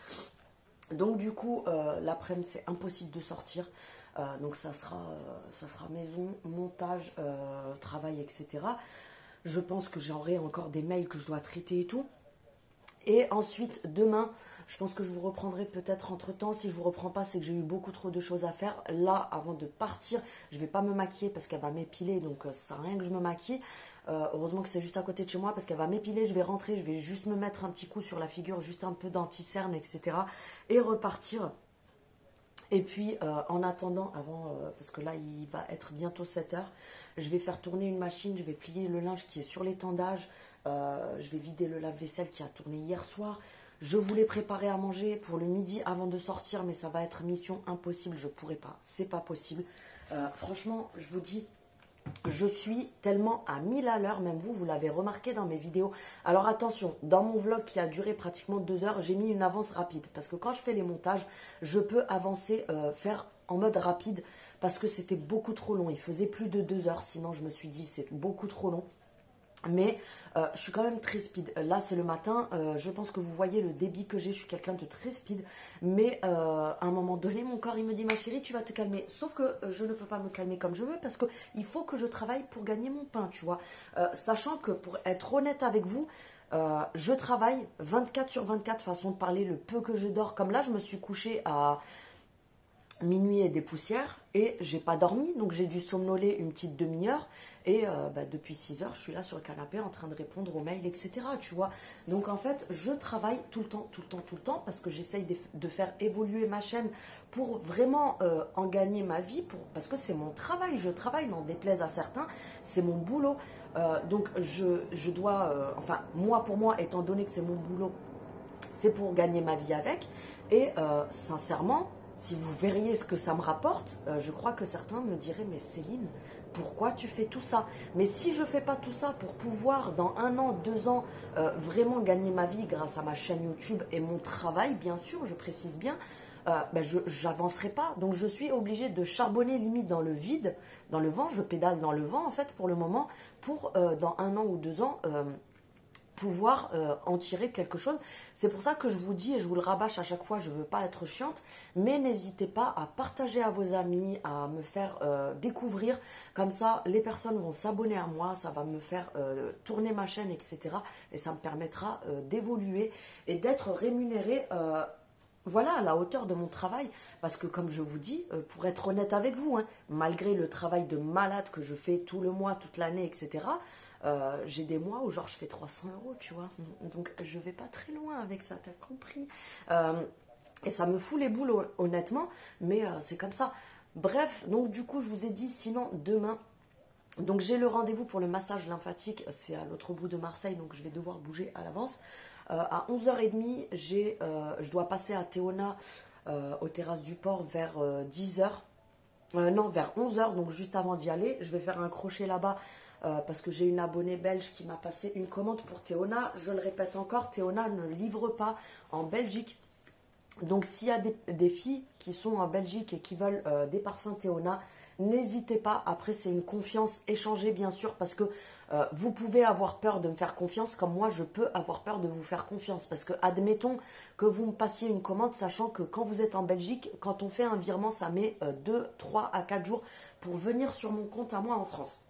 Donc du coup l'après-midi c'est impossible de sortir. Donc ça sera maison, montage, travail, etc. Je pense que j'aurai encore des mails que je dois traiter et tout. Et ensuite, demain, Je pense que je vous reprendrai peut-être entre-temps. Si je vous reprends pas, c'est que j'ai eu beaucoup trop de choses à faire. Là, avant de partir, je vais pas me maquiller parce qu'elle va m'épiler, donc ça sert à rien que je me maquille. Heureusement que c'est juste à côté de chez moi parce qu'elle va m'épiler, je vais rentrer, je vais juste me mettre un petit coup sur la figure, juste un peu d'anti-cerne, etc. et repartir. Et puis, en attendant, parce que là, il va être bientôt 7 heures, je vais faire tourner une machine, je vais plier le linge qui est sur l'étendage, je vais vider le lave-vaisselle qui a tourné hier soir. Je voulais préparer à manger pour le midi avant de sortir, mais ça va être mission impossible, je ne pourrai pas, c'est pas possible. Franchement, je vous dis, je suis tellement à 1000 à l'heure, même vous l'avez remarqué dans mes vidéos. Alors attention, dans mon vlog qui a duré pratiquement 2 heures, j'ai mis une avance rapide. Parce que quand je fais les montages, je peux avancer, faire en mode rapide. Parce que c'était beaucoup trop long. Il faisait plus de 2 heures, sinon je me suis dit c'est beaucoup trop long. Mais je suis quand même très speed. Là, c'est le matin. Je pense que vous voyez le débit que j'ai. Je suis quelqu'un de très speed. Mais à un moment donné, mon corps, il me dit, ma chérie, tu vas te calmer. Sauf que je ne peux pas me calmer comme je veux parce qu'il faut que je travaille pour gagner mon pain, tu vois. Sachant que, pour être honnête avec vous, je travaille 24 sur 24, façon de parler, le peu que je dors. Comme là, je me suis couchée à minuit et des poussières et j'ai pas dormi, donc j'ai dû somnoler une petite demi-heure et depuis 6 heures je suis là sur le canapé en train de répondre aux mails, etc., tu vois. Donc en fait je travaille tout le temps parce que j'essaye de faire évoluer ma chaîne pour vraiment en gagner ma vie, parce que c'est mon travail, je travaille, n'en déplaise à certains, c'est mon boulot. Donc je dois, moi pour moi, étant donné que c'est mon boulot, c'est pour gagner ma vie avec. Et sincèrement, si vous verriez ce que ça me rapporte, je crois que certains me diraient, mais Céline, pourquoi tu fais tout ça? Mais si je ne fais pas tout ça pour pouvoir, dans 1 an, 2 ans, vraiment gagner ma vie grâce à ma chaîne YouTube et mon travail, bien sûr, je précise bien, je n'avancerai pas. Donc je suis obligée de charbonner limite dans le vide, dans le vent. Je pédale dans le vent, en fait, pour le moment, pour dans 1 an ou 2 ans pouvoir en tirer quelque chose. C'est pour ça que je vous dis, et je vous le rabâche à chaque fois, je ne veux pas être chiante, mais n'hésitez pas à partager à vos amis, à me faire découvrir. Comme ça, les personnes vont s'abonner à moi, ça va me faire tourner ma chaîne, etc. Et ça me permettra d'évoluer et d'être rémunérée voilà, à la hauteur de mon travail. Parce que comme je vous dis, pour être honnête avec vous, hein, malgré le travail de malade que je fais tout le mois, toute l'année, etc., j'ai des mois où genre je fais 300 €, tu vois. Donc je vais pas très loin avec ça, t'as compris. Et ça me fout les boules honnêtement, mais c'est comme ça. Bref, donc du coup je vous ai dit, sinon demain, donc j'ai le rendez-vous pour le massage lymphatique, c'est à l'autre bout de Marseille, donc je vais devoir bouger à l'avance. À 11h30, je dois passer à Théona, aux terrasses du port, vers 10h. Non, vers 11h, donc juste avant d'y aller. Je vais faire un crochet là-bas parce que j'ai une abonnée belge qui m'a passé une commande pour Théona. Je le répète encore, Théona ne livre pas en Belgique. Donc s'il y a des filles qui sont en Belgique et qui veulent des parfums Théona, n'hésitez pas. Après, c'est une confiance échangée, bien sûr, parce que vous pouvez avoir peur de me faire confiance, comme moi, je peux avoir peur de vous faire confiance. Parce que, admettons que vous me passiez une commande, sachant que quand vous êtes en Belgique, quand on fait un virement, ça met 2, 3 à 4 jours pour venir sur mon compte à moi en France.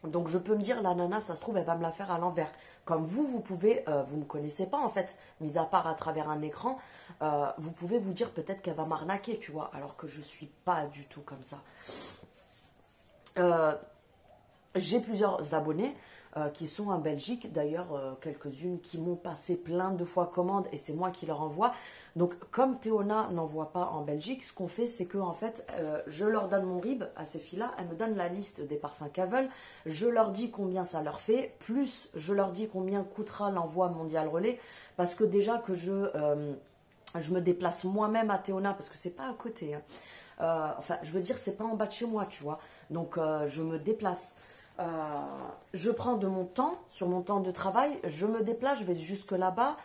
Donc, je peux me dire, la nana, ça se trouve, elle va me la faire à l'envers. Comme vous pouvez, vous ne me connaissez pas, en fait, mis à part à travers un écran, vous pouvez vous dire peut-être qu'elle va m'arnaquer, tu vois, alors que je ne suis pas du tout comme ça. J'ai plusieurs abonnés qui sont en Belgique, d'ailleurs quelques-unes qui m'ont passé plein de fois commande et c'est moi qui leur envoie. Donc comme Théona n'envoie pas en Belgique, ce qu'on fait c'est que en fait je leur donne mon RIB à ces filles-là, elles me donnent la liste des parfums qu'elles veulent, je leur dis combien ça leur fait, plus je leur dis combien coûtera l'envoi mondial relais, parce que déjà que je me déplace moi-même à Théona, parce que c'est pas à côté, hein. Enfin je veux dire c'est pas en bas de chez moi, tu vois, donc je me déplace. Je prends de mon temps, sur mon temps de travail, je me déplace, je vais jusque là-bas.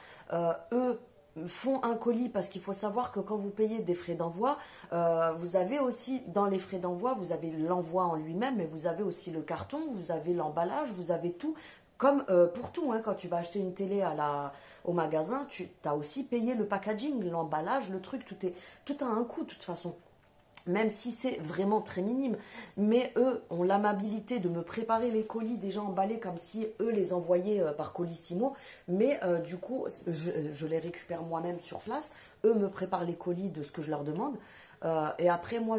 Eux font un colis parce qu'il faut savoir que quand vous payez des frais d'envoi, vous avez aussi dans les frais d'envoi, vous avez l'envoi en lui-même, mais vous avez aussi le carton, vous avez l'emballage, vous avez tout. Comme pour tout, hein, quand tu vas acheter une télé au magasin, tu as aussi payé le packaging, l'emballage, le truc, tout a un coût de toute façon. même si c'est vraiment très minime. Mais eux ont l'amabilité de me préparer les colis déjà emballés comme si eux les envoyaient par Colissimo. Mais du coup, je les récupère moi-même sur place. Eux me préparent les colis de ce que je leur demande. Et après, moi,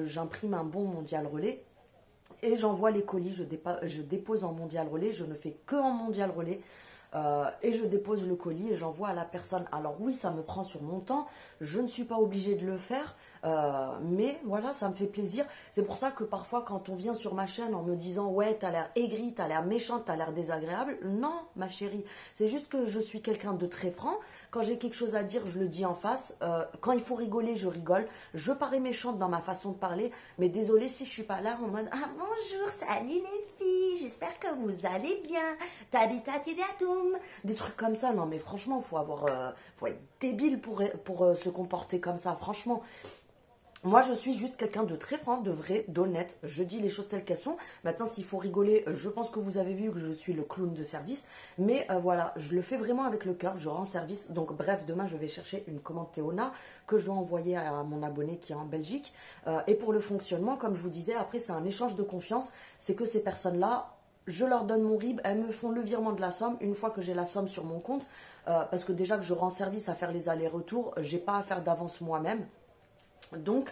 j'imprime un bon Mondial Relais. Et j'envoie les colis, je dépose en Mondial Relais. Je ne fais que en Mondial Relais. Et je dépose le colis et j'envoie à la personne. Alors oui, ça me prend sur mon temps, je ne suis pas obligée de le faire, mais voilà, ça me fait plaisir. C'est pour ça que parfois quand on vient sur ma chaîne en me disant ouais, t'as l'air aigrie, t'as l'air méchante, t'as l'air désagréable, non ma chérie, c'est juste que je suis quelqu'un de très franc. Quand j'ai quelque chose à dire, je le dis en face. Quand il faut rigoler, je rigole. Je parais méchante dans ma façon de parler, mais désolée si je suis pas là en mode ah bonjour, salut les filles, j'espère que vous allez bien. Taditatidatum. Des trucs comme ça. Non mais franchement, faut être débile pour se comporter comme ça. Franchement. Moi, je suis juste quelqu'un de très franc, de vrai, d'honnête. Je dis les choses telles qu'elles sont. Maintenant, s'il faut rigoler, je pense que vous avez vu que je suis le clown de service. Mais voilà, je le fais vraiment avec le cœur. Je rends service. Donc, bref, demain, je vais chercher une commande Théona que je dois envoyer à mon abonné qui est en Belgique. Et pour le fonctionnement, comme je vous disais, après, c'est un échange de confiance. C'est que ces personnes-là, je leur donne mon RIB, elles me font le virement de la somme. Une fois que j'ai la somme sur mon compte, parce que déjà que je rends service à faire les allers-retours, j'ai pas à faire d'avance moi-même. Donc,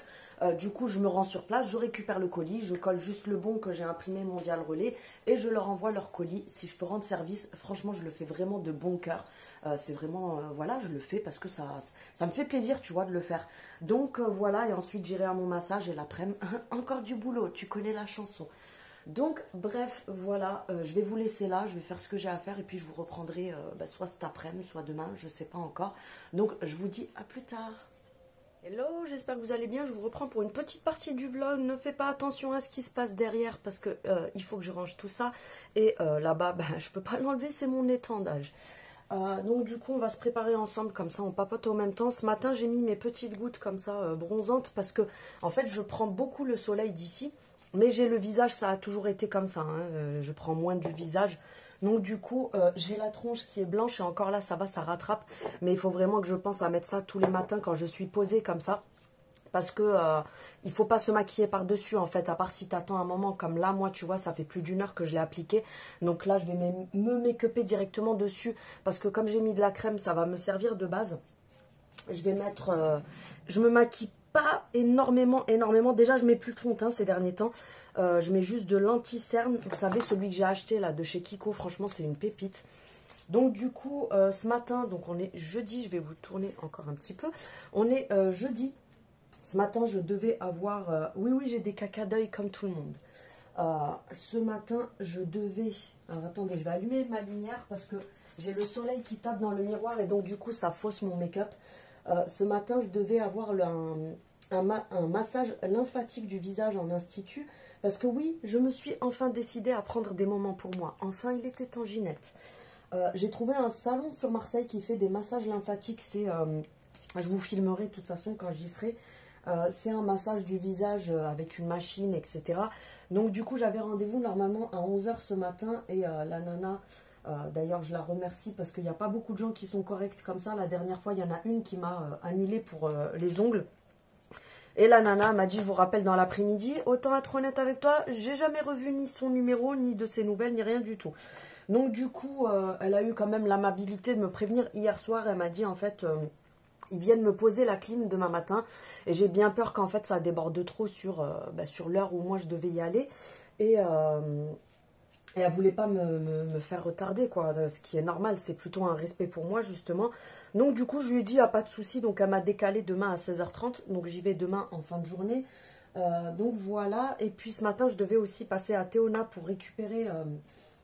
du coup, je me rends sur place, je récupère le colis, je colle juste le bon que j'ai imprimé Mondial Relais et je leur envoie leur colis. Si je peux rendre service, franchement, je le fais vraiment de bon cœur. C'est vraiment, voilà, je le fais parce que ça me fait plaisir, tu vois, de le faire. Donc, voilà, et ensuite, j'irai à mon massage et l'après-midi, encore du boulot, tu connais la chanson. Donc, bref, voilà, je vais vous laisser là, je vais faire ce que j'ai à faire et puis je vous reprendrai soit cet après-midi, soit demain, je ne sais pas encore. Donc, je vous dis à plus tard. Hello, j'espère que vous allez bien. Je vous reprends pour une petite partie du vlog. Ne faites pas attention à ce qui se passe derrière parce que il faut que je range tout ça. Et là-bas, je peux pas l'enlever, c'est mon étendage. Donc du coup, on va se préparer ensemble comme ça, on papote au même temps. Ce matin, j'ai mis mes petites gouttes comme ça, bronzantes, parce que en fait, je prends beaucoup le soleil d'ici. Mais j'ai le visage, ça a toujours été comme ça. Je prends moins du visage. Donc du coup, j'ai la tronche qui est blanche et encore là, ça va, ça rattrape. Mais il faut vraiment que je pense à mettre ça tous les matins quand je suis posée comme ça. Parce que il faut pas se maquiller par-dessus en fait, à part si tu attends un moment comme là, moi tu vois, ça fait plus d'1 heure que je l'ai appliqué. Donc là, je vais me make-upper directement dessus. Parce que comme j'ai mis de la crème, ça va me servir de base. Je vais mettre... je me maquille pas énormément. Déjà, je mets plus de fond de teint ces derniers temps. Je mets juste de l'anti-cerne. Vous savez, celui que j'ai acheté là de chez Kiko, franchement, c'est une pépite. Donc du coup, ce matin, donc on est jeudi, je vais vous tourner encore un petit peu. On est jeudi. Ce matin, je devais avoir... oui, j'ai des caca d'œil comme tout le monde. Ce matin, je devais... Alors attendez, je vais allumer ma lumière parce que j'ai le soleil qui tape dans le miroir et donc du coup, ça fausse mon make-up. Ce matin, je devais avoir un massage lymphatique du visage en institut. Parce que oui, je me suis enfin décidée à prendre des moments pour moi. Enfin, il était temps, Ginette. J'ai trouvé un salon sur Marseille qui fait des massages lymphatiques. Je vous filmerai de toute façon quand j'y serai. C'est un massage du visage avec une machine, etc. Donc du coup, j'avais rendez-vous normalement à 11 h ce matin. Et la nana, d'ailleurs, je la remercie parce qu'il n'y a pas beaucoup de gens qui sont corrects comme ça. La dernière fois, il y en a une qui m'a annulé pour les ongles. Et la nana m'a dit, je vous rappelle dans l'après-midi. Autant être honnête avec toi, j'ai jamais revu ni son numéro, ni de ses nouvelles, ni rien du tout. Donc du coup, elle a eu quand même l'amabilité de me prévenir hier soir. Elle m'a dit, en fait, ils viennent me poser la clim demain matin. Et j'ai bien peur qu'en fait, ça déborde trop sur l'heure où moi, je devais y aller. Et elle voulait pas me faire retarder, quoi. Ce qui est normal, c'est plutôt un respect pour moi, justement. Donc, du coup, je lui ai dit, pas de souci. Donc, elle m'a décalé demain à 16 h 30. Donc, j'y vais demain en fin de journée. Donc, voilà. Et puis, ce matin, je devais aussi passer à Théona pour récupérer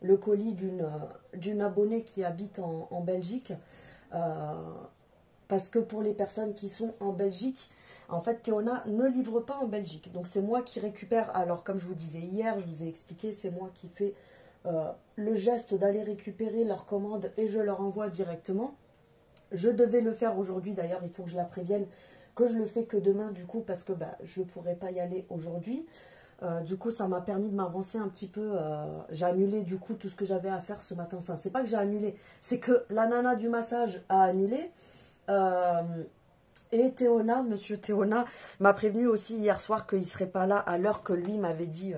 le colis d'une abonnée qui habite en Belgique. Parce que pour les personnes qui sont en Belgique, en fait, Théona ne livre pas en Belgique. Donc, c'est moi qui récupère. Alors, comme je vous disais hier, je vous ai expliqué, c'est moi qui fais le geste d'aller récupérer leur commande et je leur envoie directement. Je devais le faire aujourd'hui, d'ailleurs, il faut que je la prévienne que je le fais que demain, du coup, parce que je ne pourrais pas y aller aujourd'hui. Du coup, ça m'a permis de m'avancer un petit peu. J'ai annulé, du coup, tout ce que j'avais à faire ce matin. Enfin, c'est pas que j'ai annulé, c'est que la nana du massage a annulé. Et Théona, monsieur Théona, m'a prévenu aussi hier soir qu'il ne serait pas là à l'heure que lui m'avait dit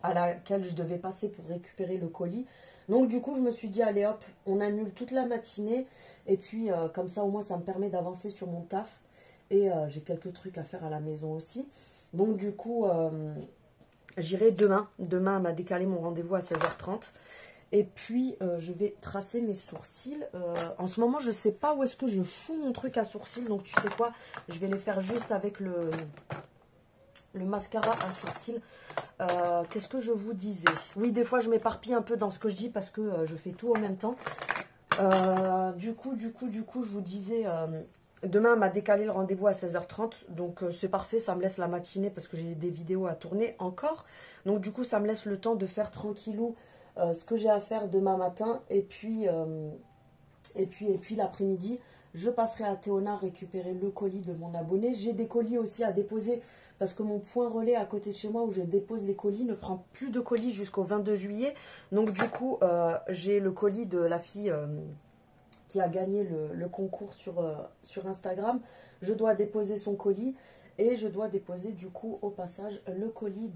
à laquelle je devais passer pour récupérer le colis. Donc du coup, je me suis dit, allez hop, on annule toute la matinée. Et puis, comme ça, au moins, ça me permet d'avancer sur mon taf. Et j'ai quelques trucs à faire à la maison aussi. Donc du coup, j'irai demain. Demain, elle m'a décalé mon rendez-vous à 16h30. Et puis, je vais tracer mes sourcils. En ce moment, je ne sais pas où est-ce que je fous mon truc à sourcils. Donc, tu sais quoi? Je vais les faire juste avec le mascara à sourcils. Qu'est-ce que je vous disais? Oui, des fois, je m'éparpille un peu dans ce que je dis parce que je fais tout en même temps. Du coup, je vous disais... demain, elle m'a décalé le rendez-vous à 16h30. Donc, c'est parfait. Ça me laisse la matinée parce que j'ai des vidéos à tourner encore. Donc, du coup, ça me laisse le temps de faire tranquillou ce que j'ai à faire demain matin. Et puis l'après-midi, je passerai à Théona récupérer le colis de mon abonné. J'ai des colis aussi à déposer parce que mon point relais à côté de chez moi où je dépose les colis ne prend plus de colis jusqu'au 22 juillet. Donc, du coup, j'ai le colis de la fille... qui a gagné le concours sur Instagram. Je dois déposer son colis et je dois déposer du coup au passage le colis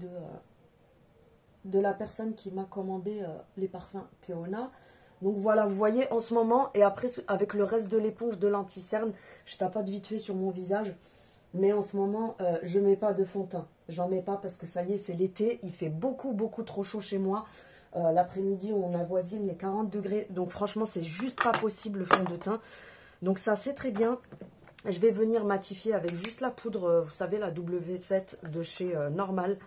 de la personne qui m'a commandé les parfums Théona. Donc voilà, vous voyez en ce moment, et après avec le reste de l'éponge de l'anti-cerne, je tapote vite fait sur mon visage. Mais en ce moment, je ne mets pas de fond de teint. J'en mets pas parce que ça y est, c'est l'été. Il fait beaucoup trop chaud chez moi. L'après-midi, on avoisine les 40 degrés. Donc franchement, c'est juste pas possible le fond de teint. Donc ça, c'est très bien. Je vais venir matifier avec juste la poudre, vous savez, la W7 de chez Normal.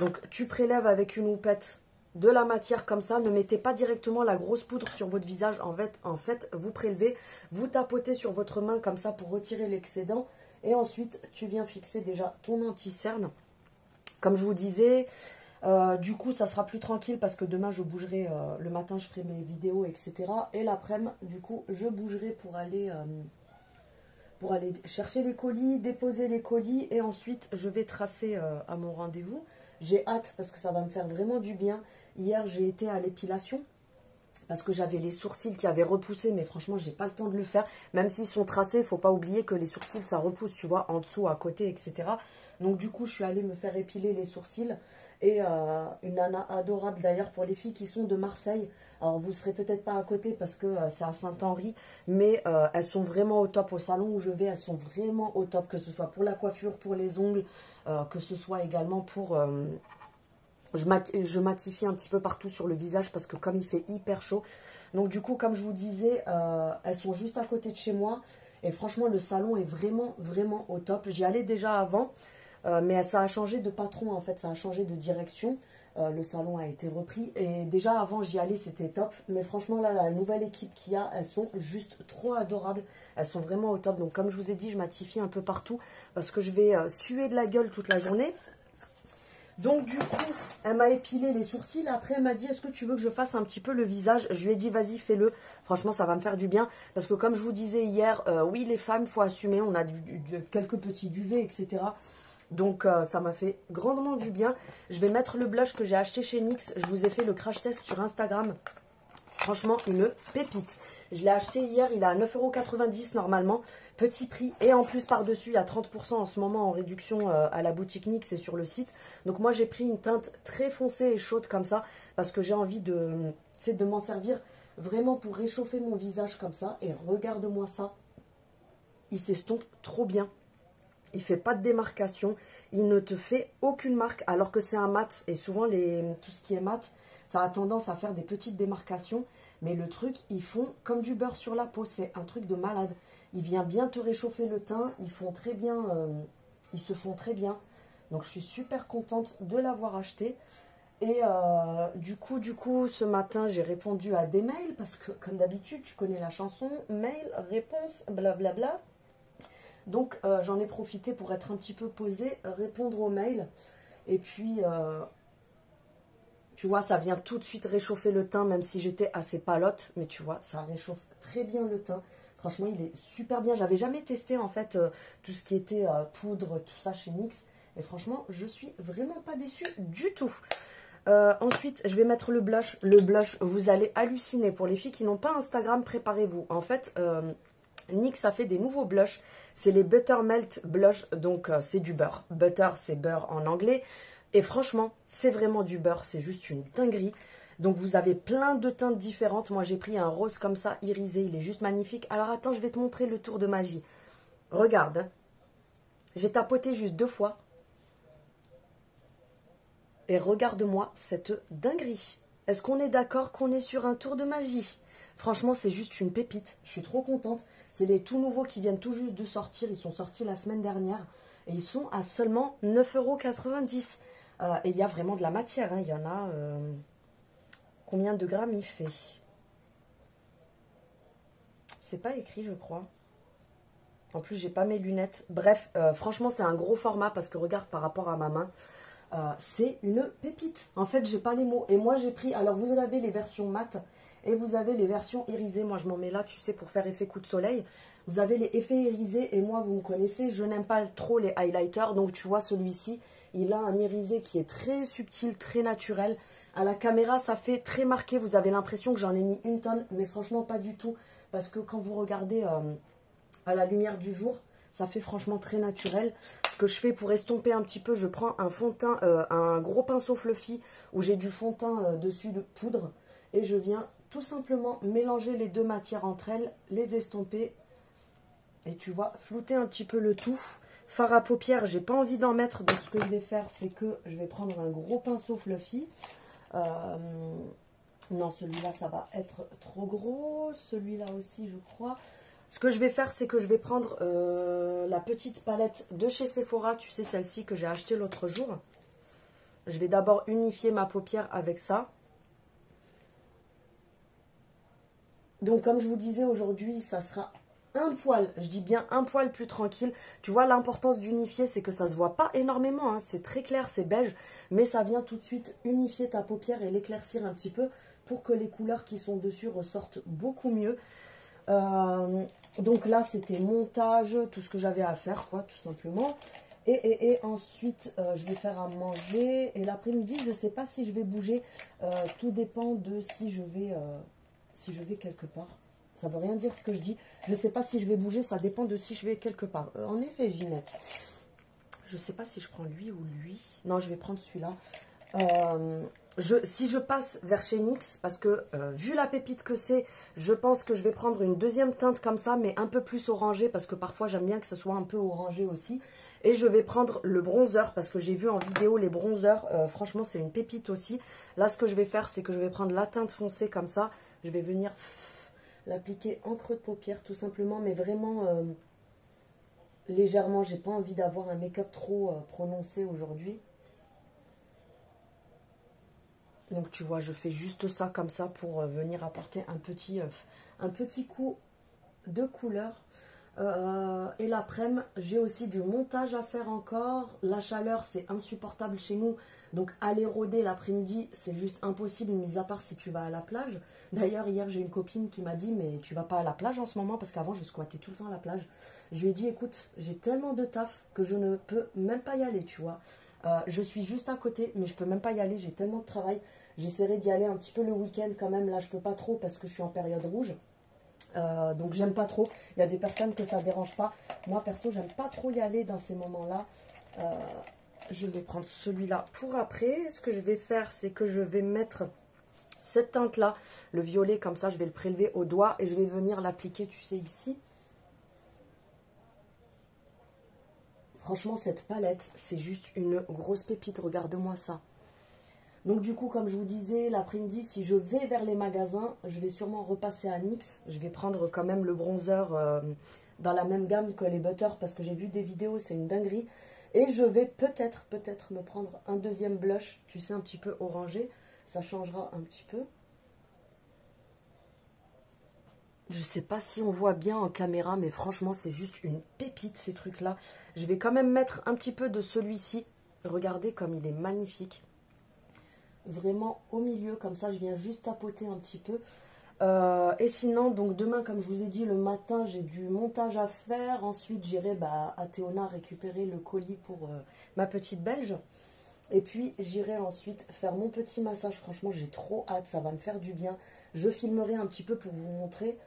Donc tu prélèves avec une houppette de la matière comme ça. Ne mettez pas directement la grosse poudre sur votre visage. En fait, vous prélevez, vous tapotez sur votre main comme ça pour retirer l'excédent. Et ensuite, tu viens fixer déjà ton anti-cerne. Comme je vous disais... du coup, ça sera plus tranquille parce que demain, je bougerai. Le matin, je ferai mes vidéos, etc. Et l'après-midi, du coup, je bougerai pour aller chercher les colis, déposer les colis. Et ensuite, je vais tracer à mon rendez-vous. J'ai hâte parce que ça va me faire vraiment du bien. Hier, j'ai été à l'épilation parce que j'avais les sourcils qui avaient repoussé. Mais franchement, j'ai pas le temps de le faire. Même s'ils sont tracés, il ne faut pas oublier que les sourcils, ça repousse, tu vois, en dessous, à côté, etc. Donc, du coup, je suis allée me faire épiler les sourcils. Et une nana adorable d'ailleurs pour les filles qui sont de Marseille. Alors vous ne serez peut-être pas à côté parce que c'est à Saint-Henri. Mais elles sont vraiment au top. Au salon où je vais, elles sont vraiment au top. Que ce soit pour la coiffure, pour les ongles. Que ce soit également pour... je matifie un petit peu partout sur le visage parce que comme il fait hyper chaud. Donc du coup, comme je vous disais, elles sont juste à côté de chez moi. Et franchement, le salon est vraiment au top. J'y allais déjà avant. Mais ça a changé de patron en fait, ça a changé de direction. Le salon a été repris et déjà avant j'y allais, c'était top. Mais franchement là, la nouvelle équipe qu'il y a, elles sont juste trop adorables. Elles sont vraiment au top. Donc comme je vous ai dit, je matifie un peu partout parce que je vais suer de la gueule toute la journée. Donc du coup, elle m'a épilé les sourcils. Après, elle m'a dit, est-ce que tu veux que je fasse un petit peu le visage? Je lui ai dit, vas-y, fais-le. Franchement, ça va me faire du bien. Parce que comme je vous disais hier, oui, les femmes, il faut assumer. On a quelques petits duvets, etc. Donc ça m'a fait grandement du bien. Je vais mettre le blush que j'ai acheté chez NYX. Je vous ai fait le crash test sur Instagram. Franchement, une pépite. Je l'ai acheté hier, il est à 9,90 € normalement. Petit prix. Et en plus, par-dessus, il y a 30% en ce moment en réduction à la boutique NYX et sur le site. Donc moi, j'ai pris une teinte très foncée et chaude comme ça. Parce que j'ai envie de m'en servir vraiment pour réchauffer mon visage comme ça. Et regarde-moi ça. Il s'estompe trop bien. Il ne fait pas de démarcation, il ne te fait aucune marque alors que c'est un mat. Et souvent, tout ce qui est mat, ça a tendance à faire des petites démarcations. Mais le truc, ils font comme du beurre sur la peau, c'est un truc de malade. Il vient bien te réchauffer le teint, ils se font très bien. Donc je suis super contente de l'avoir acheté. Et du coup, ce matin, j'ai répondu à des mails parce que comme d'habitude, tu connais la chanson, mail, réponse, blablabla. Donc, j'en ai profité pour être un petit peu posée, répondre aux mails. Et puis, tu vois, ça vient tout de suite réchauffer le teint, même si j'étais assez palote. Mais tu vois, ça réchauffe très bien le teint. Franchement, il est super bien. J'avais jamais testé, en fait, tout ce qui était poudre, tout ça chez NYX. Et franchement, je suis vraiment pas déçue du tout. Ensuite, je vais mettre le blush. Le blush, vous allez halluciner. Pour les filles qui n'ont pas Instagram, préparez-vous. En fait... NYX a fait des nouveaux blushs. C'est les Buttermelt Blush, donc c'est du beurre. Butter, c'est beurre en anglais. Et franchement, c'est vraiment du beurre. C'est juste une dinguerie. Donc vous avez plein de teintes différentes. Moi, j'ai pris un rose comme ça, irisé. Il est juste magnifique. Alors attends, je vais te montrer le tour de magie. Regarde, hein. J'ai tapoté juste 2 fois. Et regarde-moi cette dinguerie. Est-ce qu'on est d'accord qu'on est sur un tour de magie? Franchement, c'est juste une pépite. Je suis trop contente. C'est les tout nouveaux qui viennent tout juste de sortir. Ils sont sortis la semaine dernière. Et ils sont à seulement 9,90 €. Et il y a vraiment de la matière. Hein. Il y en a... combien de grammes il fait? C'est pas écrit, je crois. En plus, j'ai pas mes lunettes. Bref, franchement, c'est un gros format parce que regarde par rapport à ma main. C'est une pépite. En fait, j'ai pas les mots. Et moi, j'ai pris... Alors, vous avez les versions mat et vous avez les versions irisées. Moi, je m'en mets là, tu sais, pour faire effet coup de soleil. Vous avez les effets irisés. Et moi, vous me connaissez, je n'aime pas trop les highlighters. Donc, tu vois, celui-ci, il a un irisé qui est très subtil, très naturel. À la caméra, ça fait très marqué. Vous avez l'impression que j'en ai mis une tonne. Mais franchement, pas du tout. Parce que quand vous regardez à la lumière du jour, ça fait franchement très naturel. Ce que je fais pour estomper un petit peu, je prends un fond de teint, un gros pinceau fluffy où j'ai du fond de teint dessus de poudre. Et je viens tout simplement mélanger les deux matières entre elles, les estomper. Et tu vois, flouter un petit peu le tout. Fard à paupières, j'ai pas envie d'en mettre. Donc ce que je vais faire, c'est que je vais prendre un gros pinceau fluffy. Non, celui-là, ça va être trop gros. Celui-là aussi, je crois. Ce que je vais faire, c'est que je vais prendre la petite palette de chez Sephora. Tu sais, celle-ci que j'ai achetée l'autre jour. Je vais d'abord unifier ma paupière avec ça. Donc, comme je vous disais, aujourd'hui, ça sera un poil, je dis bien un poil plus tranquille. Tu vois, l'importance d'unifier, c'est que ça se voit pas énormément. Hein. C'est très clair, c'est beige. Mais ça vient tout de suite unifier ta paupière et l'éclaircir un petit peu pour que les couleurs qui sont dessus ressortent beaucoup mieux. Donc là, c'était montage, tout ce que j'avais à faire, quoi, tout simplement. Et ensuite, je vais faire à manger. Et l'après-midi, je ne sais pas si je vais bouger. Tout dépend de si je vais quelque part. Ça ne veut rien dire ce que je dis. Je ne sais pas si je vais bouger, ça dépend de si je vais quelque part. En effet, Ginette. Je ne sais pas si je prends lui ou lui. Non, je vais prendre celui-là. Si je passe vers chez NYX, parce que vu la pépite que c'est, je pense que je vais prendre une deuxième teinte comme ça, mais un peu plus orangée, parce que parfois j'aime bien que ce soit un peu orangé aussi. Et je vais prendre le bronzer, parce que j'ai vu en vidéo les bronzers, franchement c'est une pépite aussi. Là ce que je vais faire, c'est que je vais prendre la teinte foncée comme ça, je vais venir l'appliquer en creux de paupière tout simplement, mais vraiment légèrement. J'ai pas envie d'avoir un make-up trop prononcé aujourd'hui. Donc tu vois, je fais juste ça comme ça pour venir apporter un petit coup de couleur. Et l'après-midi, j'ai aussi du montage à faire encore. La chaleur, c'est insupportable chez nous. Donc aller rôder l'après-midi, c'est juste impossible, mis à part si tu vas à la plage. D'ailleurs, hier, j'ai une copine qui m'a dit, mais tu vas pas à la plage en ce moment? Parce qu'avant, je squattais tout le temps à la plage. Je lui ai dit, écoute, j'ai tellement de taf que je ne peux même pas y aller, tu vois. Je suis juste à côté, mais je peux même pas y aller, j'ai tellement de travail. J'essaierai d'y aller un petit peu le week-end quand même. Là, je peux pas trop parce que je suis en période rouge. Donc, j'aime pas trop. Il y a des personnes que ça dérange pas. Moi, perso, j'aime pas trop y aller dans ces moments-là. Je vais prendre celui-là pour après. Ce que je vais faire, c'est que je vais mettre cette teinte-là, le violet, comme ça, je vais le prélever au doigt et je vais venir l'appliquer, tu sais, ici. Franchement, cette palette, c'est juste une grosse pépite. Regarde-moi ça. Donc du coup, comme je vous disais, l'après-midi, si je vais vers les magasins, je vais sûrement repasser à NYX. Je vais prendre quand même le bronzer dans la même gamme que les Butter parce que j'ai vu des vidéos, c'est une dinguerie. Et je vais peut-être me prendre un deuxième blush, tu sais, un petit peu orangé. Ça changera un petit peu. Je ne sais pas si on voit bien en caméra, mais franchement, c'est juste une pépite ces trucs-là. Je vais quand même mettre un petit peu de celui-ci. Regardez comme il est magnifique. Vraiment au milieu, comme ça je viens juste tapoter un petit peu. Et sinon, donc demain, comme je vous ai dit, le matin j'ai du montage à faire. Ensuite j'irai à Théona récupérer le colis pour ma petite belge. Et puis j'irai ensuite faire mon petit massage. Franchement j'ai trop hâte, ça va me faire du bien. Je filmerai un petit peu pour vous montrer.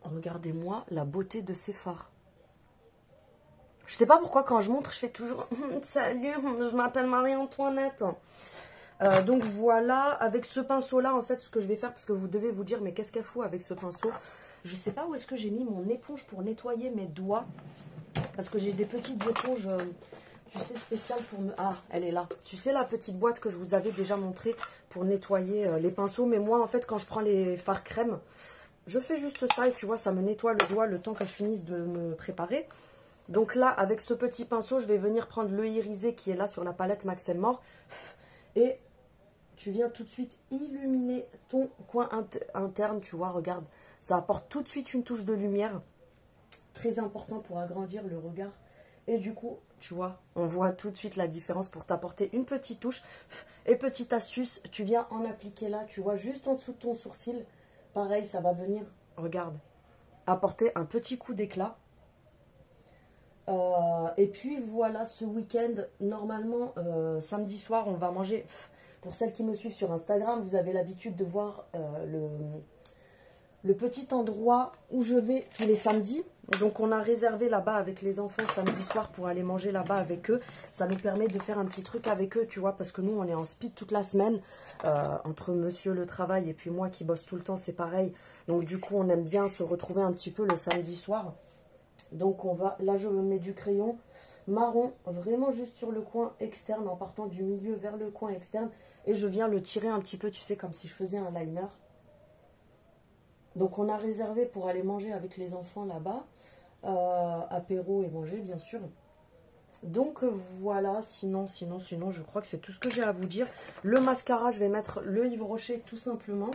Regardez-moi la beauté de ces fards. Je sais pas pourquoi quand je montre, je fais toujours salut, je m'appelle Marie-Antoinette. Donc voilà, avec ce pinceau-là, en fait, ce que je vais faire, parce que vous devez vous dire, mais qu'est-ce qu'elle fout avec ce pinceau? Je sais pas où est-ce que j'ai mis mon éponge pour nettoyer mes doigts. Parce que j'ai des petites éponges, tu sais, spéciales pour me... Ah, elle est là. Tu sais, la petite boîte que je vous avais déjà montrée pour nettoyer les pinceaux. Mais moi, en fait, quand je prends les fards crème, je fais juste ça. Et tu vois, ça me nettoie le doigt le temps que je finisse de me préparer. Donc là, avec ce petit pinceau, je vais venir prendre le irisé qui est là sur la palette Max Elmore. Et tu viens tout de suite illuminer ton coin interne, tu vois, regarde. Ça apporte tout de suite une touche de lumière. Très important pour agrandir le regard. Et du coup, tu vois, on voit tout de suite la différence pour t'apporter une petite touche. Et petite astuce, tu viens en appliquer là, tu vois, juste en dessous de ton sourcil. Pareil, ça va venir, regarde, apporter un petit coup d'éclat. Et puis voilà, ce week-end, normalement, samedi soir, on va manger. Pour celles qui me suivent sur Instagram, vous avez l'habitude de voir le petit endroit où je vais tous les samedis. Donc on a réservé là-bas avec les enfants samedi soir pour aller manger là-bas avec eux. Ça nous permet de faire un petit truc avec eux, tu vois, parce que nous on est en speed toute la semaine. Entre monsieur le travail et puis moi qui bosse tout le temps, c'est pareil. Donc du coup on aime bien se retrouver un petit peu le samedi soir. Donc on va, là je me mets du crayon marron, vraiment juste sur le coin externe, en partant du milieu vers le coin externe. Et je viens le tirer un petit peu, tu sais, comme si je faisais un liner. Donc on a réservé pour aller manger avec les enfants là-bas. Apéro et manger, bien sûr. Donc voilà, sinon, je crois que c'est tout ce que j'ai à vous dire. Le mascara, je vais mettre le Yves Rocher tout simplement.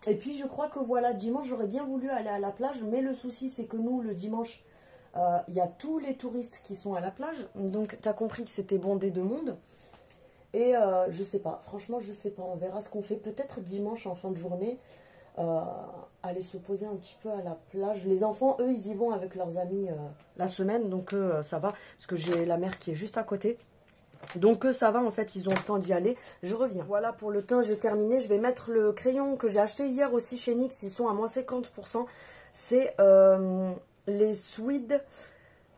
Et puis je crois que voilà, dimanche j'aurais bien voulu aller à la plage, mais le souci c'est que nous le dimanche, il y a tous les touristes qui sont à la plage. Donc tu as compris que c'était bondé de monde. Et je sais pas, franchement je sais pas, on verra ce qu'on fait. Peut-être dimanche en fin de journée, aller se poser un petit peu à la plage. Les enfants, eux, ils y vont avec leurs amis la semaine, donc ça va. Parce que j'ai la mer qui est juste à côté. Donc ça va, en fait, ils ont le temps d'y aller. Je reviens. Voilà, pour le teint, j'ai terminé. Je vais mettre le crayon que j'ai acheté hier aussi chez NYX. Ils sont à moins 50%. C'est les Swede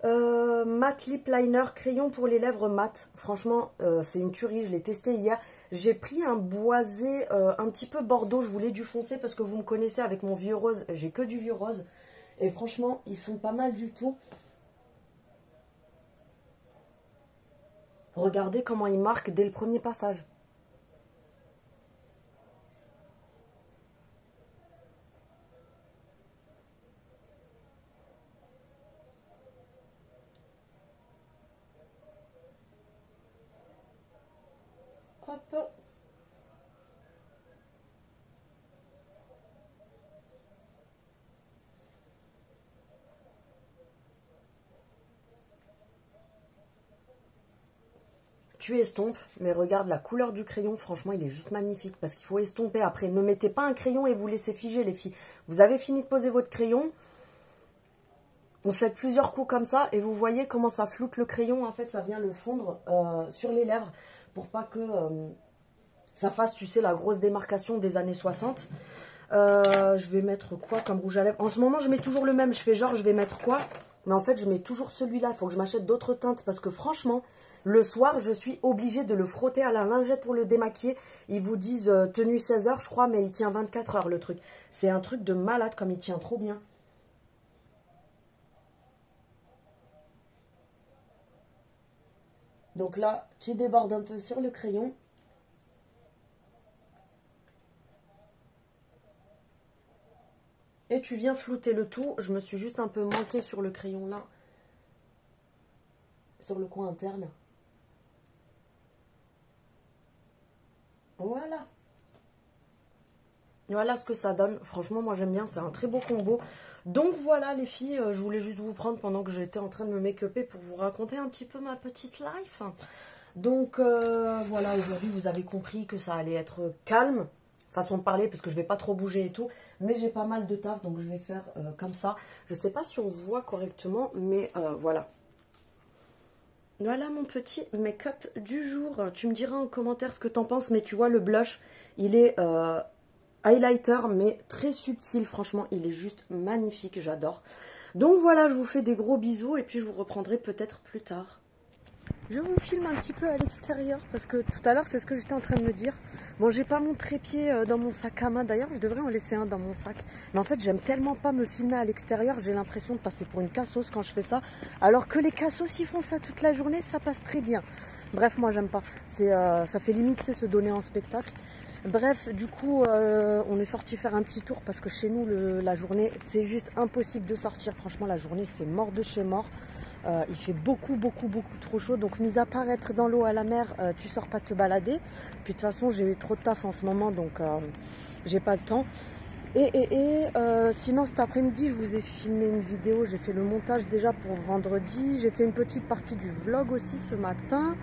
Matte Lip Liner, crayon pour les lèvres mat. Franchement, c'est une tuerie. Je l'ai testé hier. J'ai pris un boisé un petit peu bordeaux. Je voulais du foncé parce que vous me connaissez avec mon vieux rose. J'ai que du vieux rose. Et franchement, ils sont pas mal du tout. Regardez comment il marque dès le premier passage. Hop. Tu estompes, mais regarde la couleur du crayon, franchement il est juste magnifique parce qu'il faut estomper. Après, ne mettez pas un crayon et vous laissez figer les filles. Vous avez fini de poser votre crayon, vous faites plusieurs coups comme ça et vous voyez comment ça floute le crayon. En fait, ça vient le fondre sur les lèvres pour pas que ça fasse, tu sais, la grosse démarcation des années 60. Je vais mettre quoi comme rouge à lèvres? En ce moment, je mets toujours le même. Je fais genre, je vais mettre quoi? Mais en fait, je mets toujours celui-là. Il faut que je m'achète d'autres teintes parce que franchement, le soir, je suis obligée de le frotter à la lingette pour le démaquiller. Ils vous disent tenue 16 heures, je crois, mais il tient 24 heures le truc. C'est un truc de malade comme il tient trop bien. Donc là, tu débordes un peu sur le crayon. Et tu viens flouter le tout. Je me suis juste un peu manqué sur le crayon là. Sur le coin interne. Voilà. Voilà ce que ça donne. Franchement, moi j'aime bien. C'est un très beau combo. Donc voilà les filles. Je voulais juste vous prendre pendant que j'étais en train de me make-upper pour vous raconter un petit peu ma petite life. Donc voilà, aujourd'hui vous avez compris que ça allait être calme. Façon de parler parce que je vais pas trop bouger et tout. Mais j'ai pas mal de taf donc je vais faire comme ça. Je sais pas si on voit correctement mais voilà. Voilà mon petit make-up du jour. Tu me diras en commentaire ce que t'en penses, mais tu vois le blush, il est highlighter, mais très subtil. Franchement, il est juste magnifique, j'adore. Donc voilà, je vous fais des gros bisous et puis je vous reprendrai peut-être plus tard. Je vous filme un petit peu à l'extérieur parce que tout à l'heure, c'est ce que j'étais en train de me dire. Bon, j'ai pas mon trépied dans mon sac à main. D'ailleurs, je devrais en laisser un dans mon sac. Mais en fait, j'aime tellement pas me filmer à l'extérieur. J'ai l'impression de passer pour une cassos quand je fais ça. Alors que les cassos, ils font ça toute la journée, ça passe très bien. Bref, moi, j'aime pas. Ça fait limite, c'est se donner en spectacle. Bref, du coup, on est sorti faire un petit tour parce que chez nous, la journée, c'est juste impossible de sortir. Franchement, la journée, c'est mort de chez mort. Il fait beaucoup trop chaud, donc mis à part être dans l'eau à la mer, tu sors pas te balader. Puis de toute façon j'ai eu trop de taf en ce moment, donc j'ai pas le temps. Sinon cet après-midi je vous ai filmé une vidéo, j'ai fait le montage déjà pour vendredi, j'ai fait une petite partie du vlog aussi ce matin.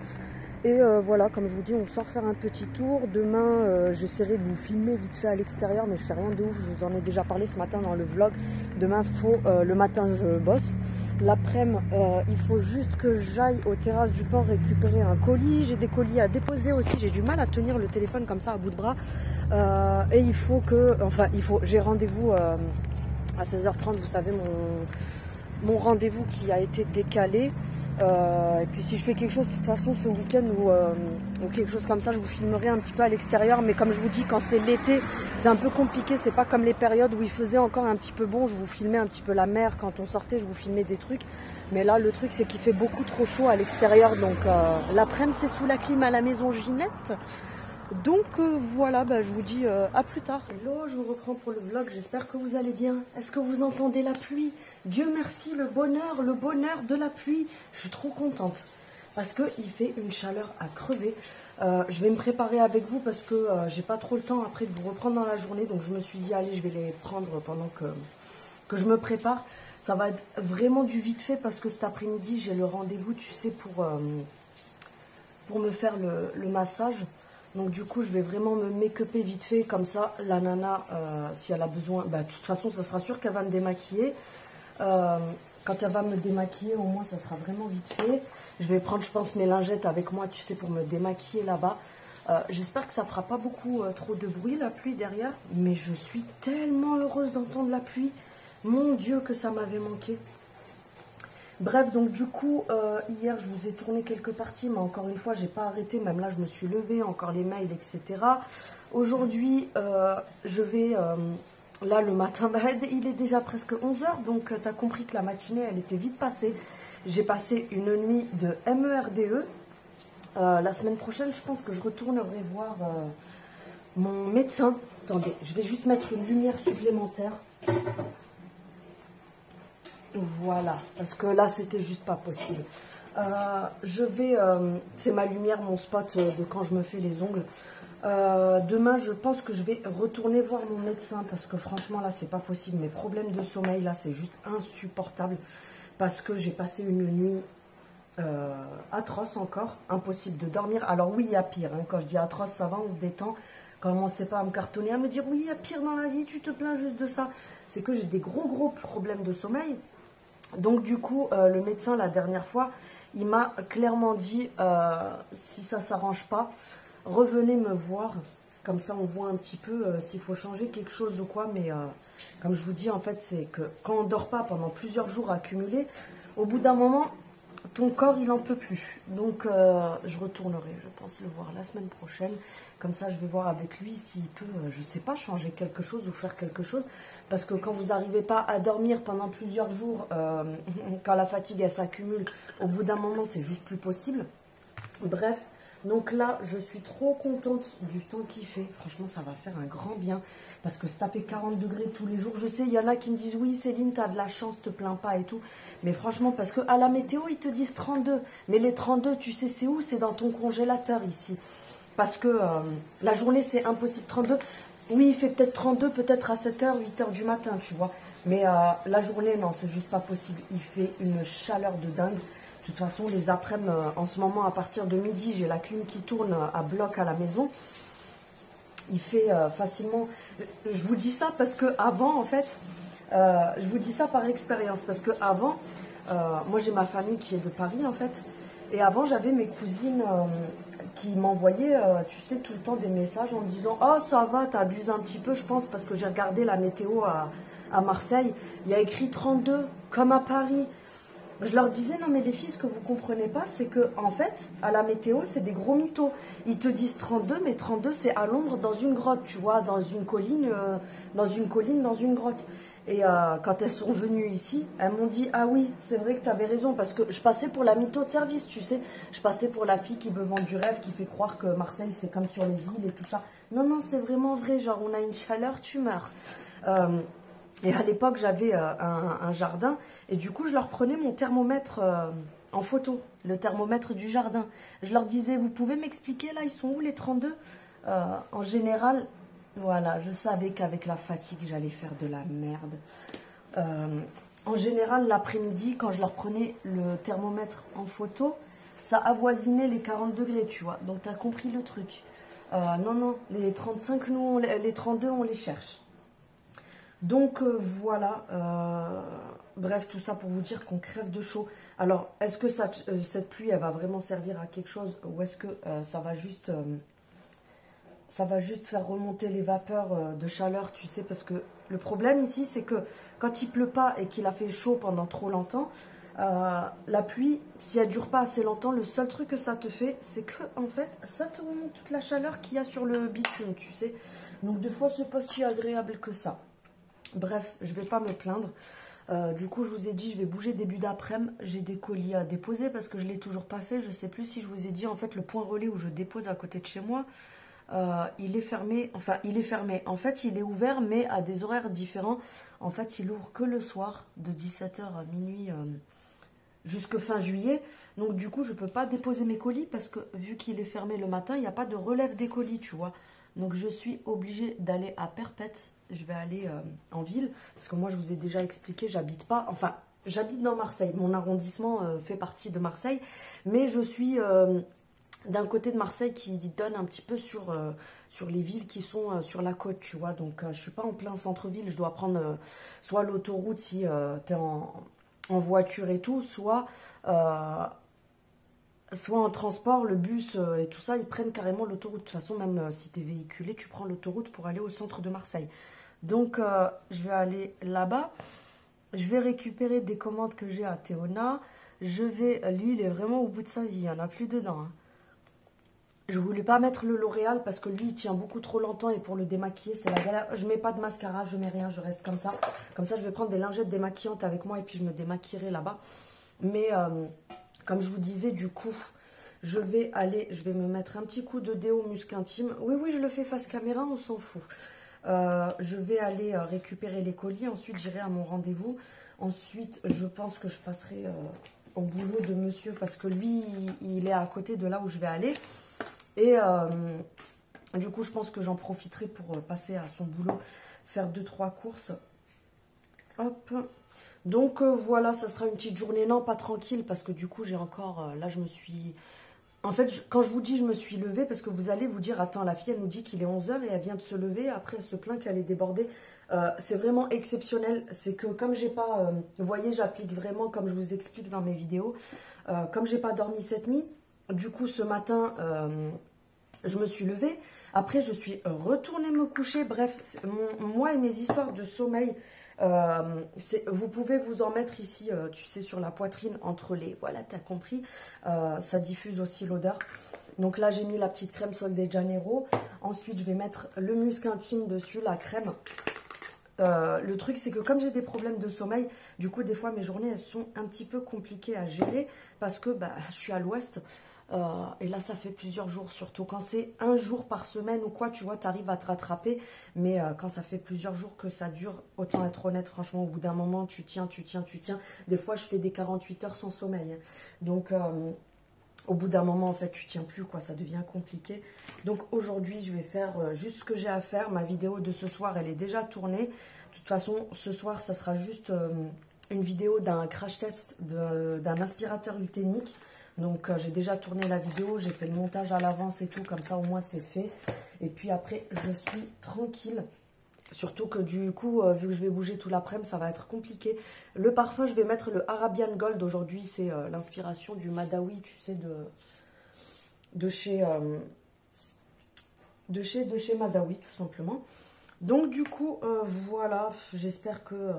Et voilà, comme je vous dis, on sort faire un petit tour. Demain, j'essaierai de vous filmer vite fait à l'extérieur, mais je fais rien de ouf. Je vous en ai déjà parlé ce matin dans le vlog. Demain, le matin, je bosse. L'après-midi, il faut juste que j'aille aux terrasses du port récupérer un colis. J'ai des colis à déposer aussi. J'ai du mal à tenir le téléphone comme ça à bout de bras. Et il faut que... Enfin, j'ai rendez-vous à 16h30. Vous savez, mon rendez-vous qui a été décalé. Et puis si je fais quelque chose de toute façon ce week-end ou quelque chose comme ça, je vous filmerai un petit peu à l'extérieur. Mais comme je vous dis, quand c'est l'été, c'est un peu compliqué. C'est pas comme les périodes où il faisait encore un petit peu bon. Je vous filmais un petit peu la mer quand on sortait, je vous filmais des trucs. Mais là, le truc, c'est qu'il fait beaucoup trop chaud à l'extérieur. Donc l'après-midi, c'est sous la clim à la maison Ginette. Donc voilà, je vous dis à plus tard. Hello, je vous reprends pour le vlog, j'espère que vous allez bien. Est-ce que vous entendez la pluie? Dieu merci, le bonheur de la pluie. Je suis trop contente parce qu'il fait une chaleur à crever. Je vais me préparer avec vous parce que j'ai pas trop le temps après de vous reprendre dans la journée. Donc je me suis dit, allez, je vais les prendre pendant que je me prépare. Ça va être vraiment du vite fait parce que cet après-midi, j'ai le rendez-vous, tu sais, pour me faire le massage. Donc du coup, je vais vraiment me make-upper vite fait. Comme ça, la nana, si elle a besoin... de toute façon, ça sera sûr qu'elle va me démaquiller. Quand elle va me démaquiller, au moins, ça sera vraiment vite fait. Je vais prendre, je pense, mes lingettes avec moi, tu sais, pour me démaquiller là-bas. J'espère que ça fera pas beaucoup trop de bruit, la pluie derrière. Mais je suis tellement heureuse d'entendre la pluie. Mon Dieu, que ça m'avait manqué. Bref, donc du coup, hier, je vous ai tourné quelques parties, mais encore une fois, j'ai pas arrêté. Même là, je me suis levée, encore les mails, etc. Aujourd'hui, je vais... là, le matin, il est déjà presque 11 h, donc tu as compris que la matinée, elle était vite passée. J'ai passé une nuit de MERDE. La semaine prochaine, je pense que je retournerai voir mon médecin. Attendez, je vais juste mettre une lumière supplémentaire. Voilà, parce que là, c'était juste pas possible. C'est ma lumière, mon spot de quand je me fais les ongles. Demain, je pense que je vais retourner voir mon médecin parce que franchement, là, c'est pas possible. Mes problèmes de sommeil, là, c'est juste insupportable parce que j'ai passé une nuit atroce encore, impossible de dormir. Alors oui, il y a pire. Hein. Quand je dis atroce, ça va, on se détend. Quand on ne sait pas à me cartonner, à me dire oui, il y a pire dans la vie, tu te plains juste de ça. C'est que j'ai des gros problèmes de sommeil. Donc du coup, le médecin, la dernière fois, il m'a clairement dit, si ça ne s'arrange pas, revenez me voir. Comme ça, on voit un petit peu s'il faut changer quelque chose ou quoi. Mais comme je vous dis, en fait, c'est que quand on ne dort pas pendant plusieurs jours accumulés, au bout d'un moment, ton corps, il n'en peut plus. Donc, je retournerai, je pense, le voir la semaine prochaine. Comme ça, je vais voir avec lui s'il peut, je ne sais pas, changer quelque chose ou faire quelque chose. Parce que quand vous n'arrivez pas à dormir pendant plusieurs jours, quand la fatigue, elle s'accumule, au bout d'un moment, c'est juste plus possible. Bref, donc là, je suis trop contente du temps qu'il fait. Franchement, ça va faire un grand bien. Parce que se taper 40 degrés tous les jours, je sais, il y en a qui me disent, oui, Céline, tu as de la chance, te plains pas et tout. Mais franchement, parce qu'à la météo, ils te disent 32. Mais les 32, tu sais, c'est où? C'est dans ton congélateur ici. Parce que la journée, c'est impossible. 32, oui, il fait peut-être 32, peut-être à 7 h, 8 h du matin, tu vois. Mais la journée, non, c'est juste pas possible. Il fait une chaleur de dingue. De toute façon, les après-midi, en ce moment, à partir de midi, j'ai la clim qui tourne à bloc à la maison. Il fait facilement... Je vous dis ça parce que avant, en fait, je vous dis ça par expérience. Parce que avant, moi, j'ai ma famille qui est de Paris, en fait. Et avant, j'avais mes cousines qui m'envoyaient, tu sais, tout le temps des messages en me disant « Oh, ça va, t'abuses un petit peu, je pense, parce que j'ai regardé la météo à Marseille. Il y a écrit 32, comme à Paris. » Je leur disais « Non, mais les filles, ce que vous comprenez pas, c'est que en fait, à la météo, c'est des gros mythos. Ils te disent 32, mais 32, c'est à l'ombre dans une grotte, tu vois, dans une colline, dans une grotte. » Et quand elles sont venues ici, elles m'ont dit « Ah oui, c'est vrai que tu avais raison, parce que je passais pour la mytho de service, tu sais. Je passais pour la fille qui veut vendre du rêve, qui fait croire que Marseille, c'est comme sur les îles et tout ça. Non, non, c'est vraiment vrai, genre on a une chaleur, tu meurs. » Et à l'époque, j'avais un jardin, et du coup, je leur prenais mon thermomètre en photo, le thermomètre du jardin. Je leur disais « Vous pouvez m'expliquer, là, ils sont où les 32 ?» En général... Voilà, je savais qu'avec la fatigue, j'allais faire de la merde. En général, l'après-midi, quand je leur prenais le thermomètre en photo, ça avoisinait les 40 degrés, tu vois. Donc, tu as compris le truc. Non, non, les 35, nous, les 32, on les cherche. Donc, voilà. Bref, tout ça pour vous dire qu'on crève de chaud. Alors, est-ce que cette pluie, elle va vraiment servir à quelque chose ou est-ce que ça va juste... ça va juste faire remonter les vapeurs de chaleur, tu sais, parce que le problème ici, c'est que quand il pleut pas et qu'il a fait chaud pendant trop longtemps, la pluie, si elle dure pas assez longtemps, le seul truc que ça te fait, c'est que, en fait, ça te remonte toute la chaleur qu'il y a sur le bitume, tu sais. Donc, des fois, c'est pas si agréable que ça. Bref, je vais pas me plaindre. Du coup, je vous ai dit, je vais bouger début d'après-midi. J'ai des colis à déposer parce que je l'ai toujours pas fait. Je sais plus si je vous ai dit, en fait, le point relais où je dépose à côté de chez moi, il est fermé, enfin il est fermé, en fait il est ouvert mais à des horaires différents. En fait il ouvre que le soir de 17 h à minuit jusque fin juillet. Donc du coup je peux pas déposer mes colis parce que vu qu'il est fermé le matin, il n'y a pas de relève des colis, tu vois. Donc je suis obligée d'aller à Perpète. Je vais aller en ville parce que moi je vous ai déjà expliqué, j'habite pas, enfin j'habite dans Marseille, mon arrondissement fait partie de Marseille, mais je suis d'un côté de Marseille qui donne un petit peu sur les villes qui sont sur la côte, tu vois. Donc, je ne suis pas en plein centre-ville. Je dois prendre soit l'autoroute si tu es en voiture et tout, soit en transport, le bus et tout ça. Ils prennent carrément l'autoroute. De toute façon, même si tu es véhiculé, tu prends l'autoroute pour aller au centre de Marseille. Donc, je vais aller là-bas. Je vais récupérer des commandes que j'ai à Théona. Lui, il est vraiment au bout de sa vie. Il n'y en a plus dedans, hein. Je voulais pas mettre le L'Oréal parce que lui, il tient beaucoup trop longtemps et pour le démaquiller, c'est la galère. Je mets pas de mascara, je mets rien, je reste comme ça. Comme ça, je vais prendre des lingettes démaquillantes avec moi et puis je me démaquillerai là-bas. Mais comme je vous disais, du coup, je vais me mettre un petit coup de déo musc intime. Oui, oui, je le fais face caméra, on s'en fout. Je vais aller récupérer les colis. Ensuite, j'irai à mon rendez-vous. Ensuite, je pense que je passerai au boulot de monsieur parce que lui, il est à côté de là où je vais aller. Et du coup, je pense que j'en profiterai pour passer à son boulot, faire 2-3 courses. Hop. Donc voilà, ça sera une petite journée, non pas tranquille, parce que du coup, j'ai encore, là je me suis... En fait, quand je vous dis je me suis levée, parce que vous allez vous dire, attends, la fille, elle nous dit qu'il est 11 h et elle vient de se lever, après elle se plaint qu'elle est débordée. C'est vraiment exceptionnel, c'est que comme j'ai pas, vous voyez, j'applique vraiment comme je vous explique dans mes vidéos, comme j'ai pas dormi cette nuit, du coup ce matin, je me suis levée, après je suis retournée me coucher, bref, moi et mes histoires de sommeil, vous pouvez vous en mettre ici, tu sais, sur la poitrine, entre les, voilà, t'as compris, ça diffuse aussi l'odeur. Donc là, j'ai mis la petite crème Sol de Janeiro. Ensuite, je vais mettre le musc intime dessus, la crème. Le truc, c'est que comme j'ai des problèmes de sommeil, du coup, des fois, mes journées, elles sont un petit peu compliquées à gérer parce que je suis à l'ouest. Et là, ça fait plusieurs jours, surtout quand c'est un jour par semaine ou quoi, tu vois, tu arrives à te rattraper. Mais quand ça fait plusieurs jours que ça dure, autant être honnête, franchement, au bout d'un moment, tu tiens. Des fois, je fais des 48 heures sans sommeil. Donc, au bout d'un moment, en fait, tu tiens plus, quoi, ça devient compliqué. Donc, aujourd'hui, je vais faire juste ce que j'ai à faire. Ma vidéo de ce soir, elle est déjà tournée. De toute façon, ce soir, ça sera juste une vidéo d'un crash test d'un aspirateur ulténique. Donc, j'ai déjà tourné la vidéo, j'ai fait le montage à l'avance et tout, comme ça, au moins, c'est fait. Et puis après, je suis tranquille. Surtout que du coup, vu que je vais bouger tout l'après-midi, ça va être compliqué. Le parfum, je vais mettre le Arabian Gold. Aujourd'hui, c'est l'inspiration du Madawi, tu sais, de chez Madawi, tout simplement. Donc du coup, voilà, j'espère que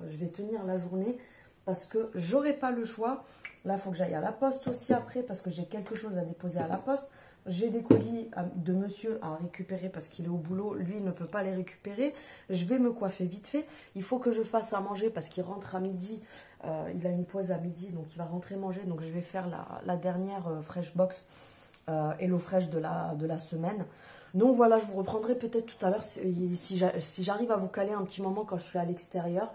je vais tenir la journée parce que j'aurai pas le choix. Là, il faut que j'aille à la poste aussi après parce que j'ai quelque chose à déposer à la poste. J'ai des colis de monsieur à récupérer parce qu'il est au boulot. Lui, il ne peut pas les récupérer. Je vais me coiffer vite fait. Il faut que je fasse à manger parce qu'il rentre à midi. Il a une pause à midi, donc il va rentrer manger. Donc je vais faire la dernière Fresh Box Hello Fresh de la semaine. Donc voilà, je vous reprendrai peut-être tout à l'heure si j'arrive à vous caler un petit moment quand je suis à l'extérieur.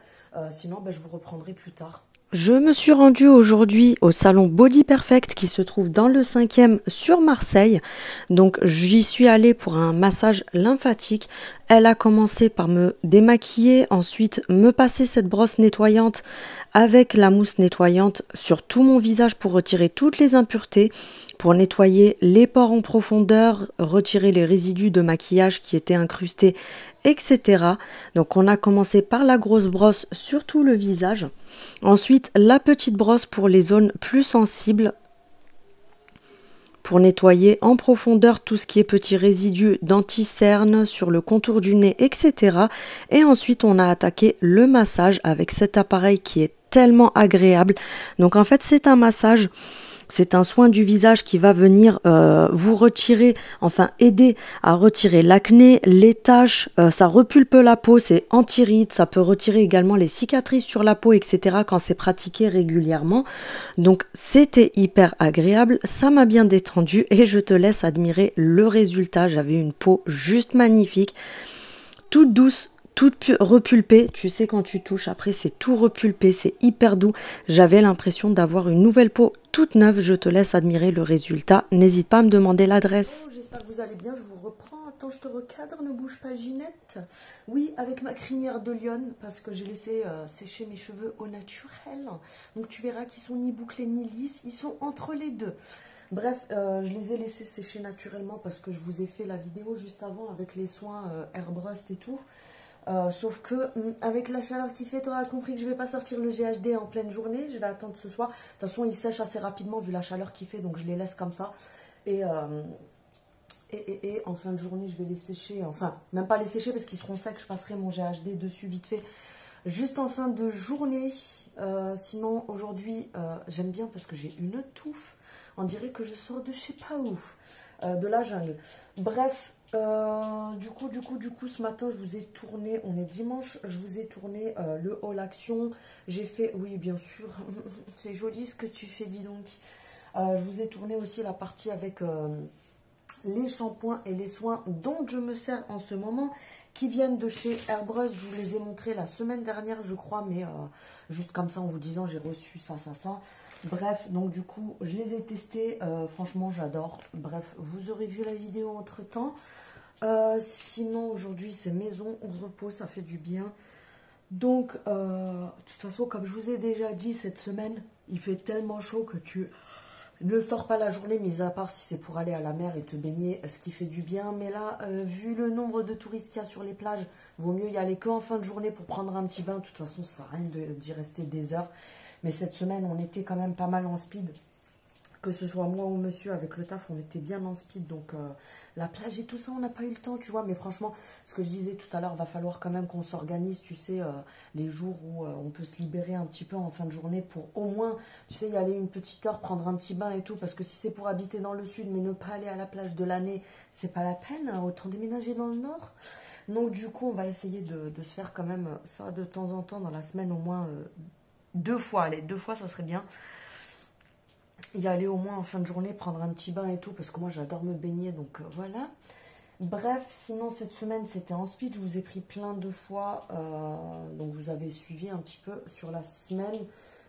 Sinon, ben, je vous reprendrai plus tard. Je me suis rendue aujourd'hui au salon Body Perfect qui se trouve dans le 5e sur Marseille. Donc j'y suis allée pour un massage lymphatique. Elle a commencé par me démaquiller, ensuite me passer cette brosse nettoyante avec la mousse nettoyante sur tout mon visage pour retirer toutes les impuretés, pour nettoyer les pores en profondeur, retirer les résidus de maquillage qui étaient incrustés, etc. Donc on a commencé par la grosse brosse sur tout le visage. Ensuite, la petite brosse pour les zones plus sensibles pour nettoyer en profondeur tout ce qui est petits résidus d'anti-cerne sur le contour du nez, etc. Et ensuite, on a attaqué le massage avec cet appareil qui est tellement agréable. Donc en fait, c'est un massage. C'est un soin du visage qui va venir vous retirer, enfin aider à retirer l'acné, les taches, ça repulpe la peau, c'est anti-rides, ça peut retirer également les cicatrices sur la peau, etc. quand c'est pratiqué régulièrement. Donc c'était hyper agréable, ça m'a bien détendu et je te laisse admirer le résultat. J'avais une peau juste magnifique, toute douce, toute repulpée, tu sais quand tu touches après c'est tout repulpé, c'est hyper doux. J'avais l'impression d'avoir une nouvelle peau toute neuve. Je te laisse admirer le résultat. N'hésite pas à me demander l'adresse. J'espère que vous allez bien, je vous reprends. Attends, je te recadre, ne bouge pas Ginette. Oui, avec ma crinière de lionne parce que j'ai laissé sécher mes cheveux au naturel. Donc tu verras qu'ils sont ni bouclés ni lisses, ils sont entre les deux. Bref, je les ai laissés sécher naturellement parce que je vous ai fait la vidéo juste avant avec les soins Airbrust et tout. Sauf que avec la chaleur qu'il fait, tu auras compris que je ne vais pas sortir le GHD en pleine journée. Je vais attendre ce soir. De toute façon, il sèche assez rapidement vu la chaleur qu'il fait. Donc, je les laisse comme ça. Et en fin de journée, je vais les sécher. Enfin, même pas les sécher parce qu'ils seront secs. Je passerai mon GHD dessus vite fait. Juste en fin de journée. Sinon, aujourd'hui, j'aime bien parce que j'ai une touffe. On dirait que je sors de je sais pas où. De la jungle. Bref. Du coup, ce matin, je vous ai tourné, on est dimanche, je vous ai tourné le haul action. J'ai fait, oui, bien sûr, c'est joli ce que tu fais, dis donc. Je vous ai tourné aussi la partie avec les shampoings et les soins dont je me sers en ce moment, qui viennent de chez Airbrust. Je vous les ai montrés la semaine dernière, je crois, mais juste comme ça, en vous disant, j'ai reçu ça. Bref, donc du coup, je les ai testés. Franchement, j'adore. Bref, vous aurez vu la vidéo entre-temps. Sinon, aujourd'hui, c'est maison au repos, ça fait du bien. Donc, de toute façon, comme je vous ai déjà dit, cette semaine, il fait tellement chaud que tu ne sors pas la journée, mis à part si c'est pour aller à la mer et te baigner, ce qui fait du bien. Mais là, vu le nombre de touristes qu'il y a sur les plages, vaut mieux y aller qu'en fin de journée pour prendre un petit bain. De toute façon, ça sert à rien d'y rester des heures. Mais cette semaine, on était quand même pas mal en speed. Que ce soit moi ou monsieur, avec le taf, on était bien en speed. Donc, la plage et tout ça, on n'a pas eu le temps, tu vois. Mais franchement, ce que je disais tout à l'heure, va falloir quand même qu'on s'organise, tu sais, les jours où on peut se libérer un petit peu en fin de journée pour au moins, tu sais, y aller une petite heure, prendre un petit bain et tout. Parce que si c'est pour habiter dans le sud, mais ne pas aller à la plage de l'année, c'est pas la peine. Hein, autant déménager dans le nord. Donc, du coup, on va essayer de se faire quand même ça de temps en temps dans la semaine, au moins 2 fois. Allez, 2 fois, ça serait bien. Y aller au moins en fin de journée, prendre un petit bain et tout, parce que moi j'adore me baigner, donc voilà. Bref, sinon cette semaine c'était en speed, je vous ai pris plein de fois, donc vous avez suivi un petit peu sur la semaine.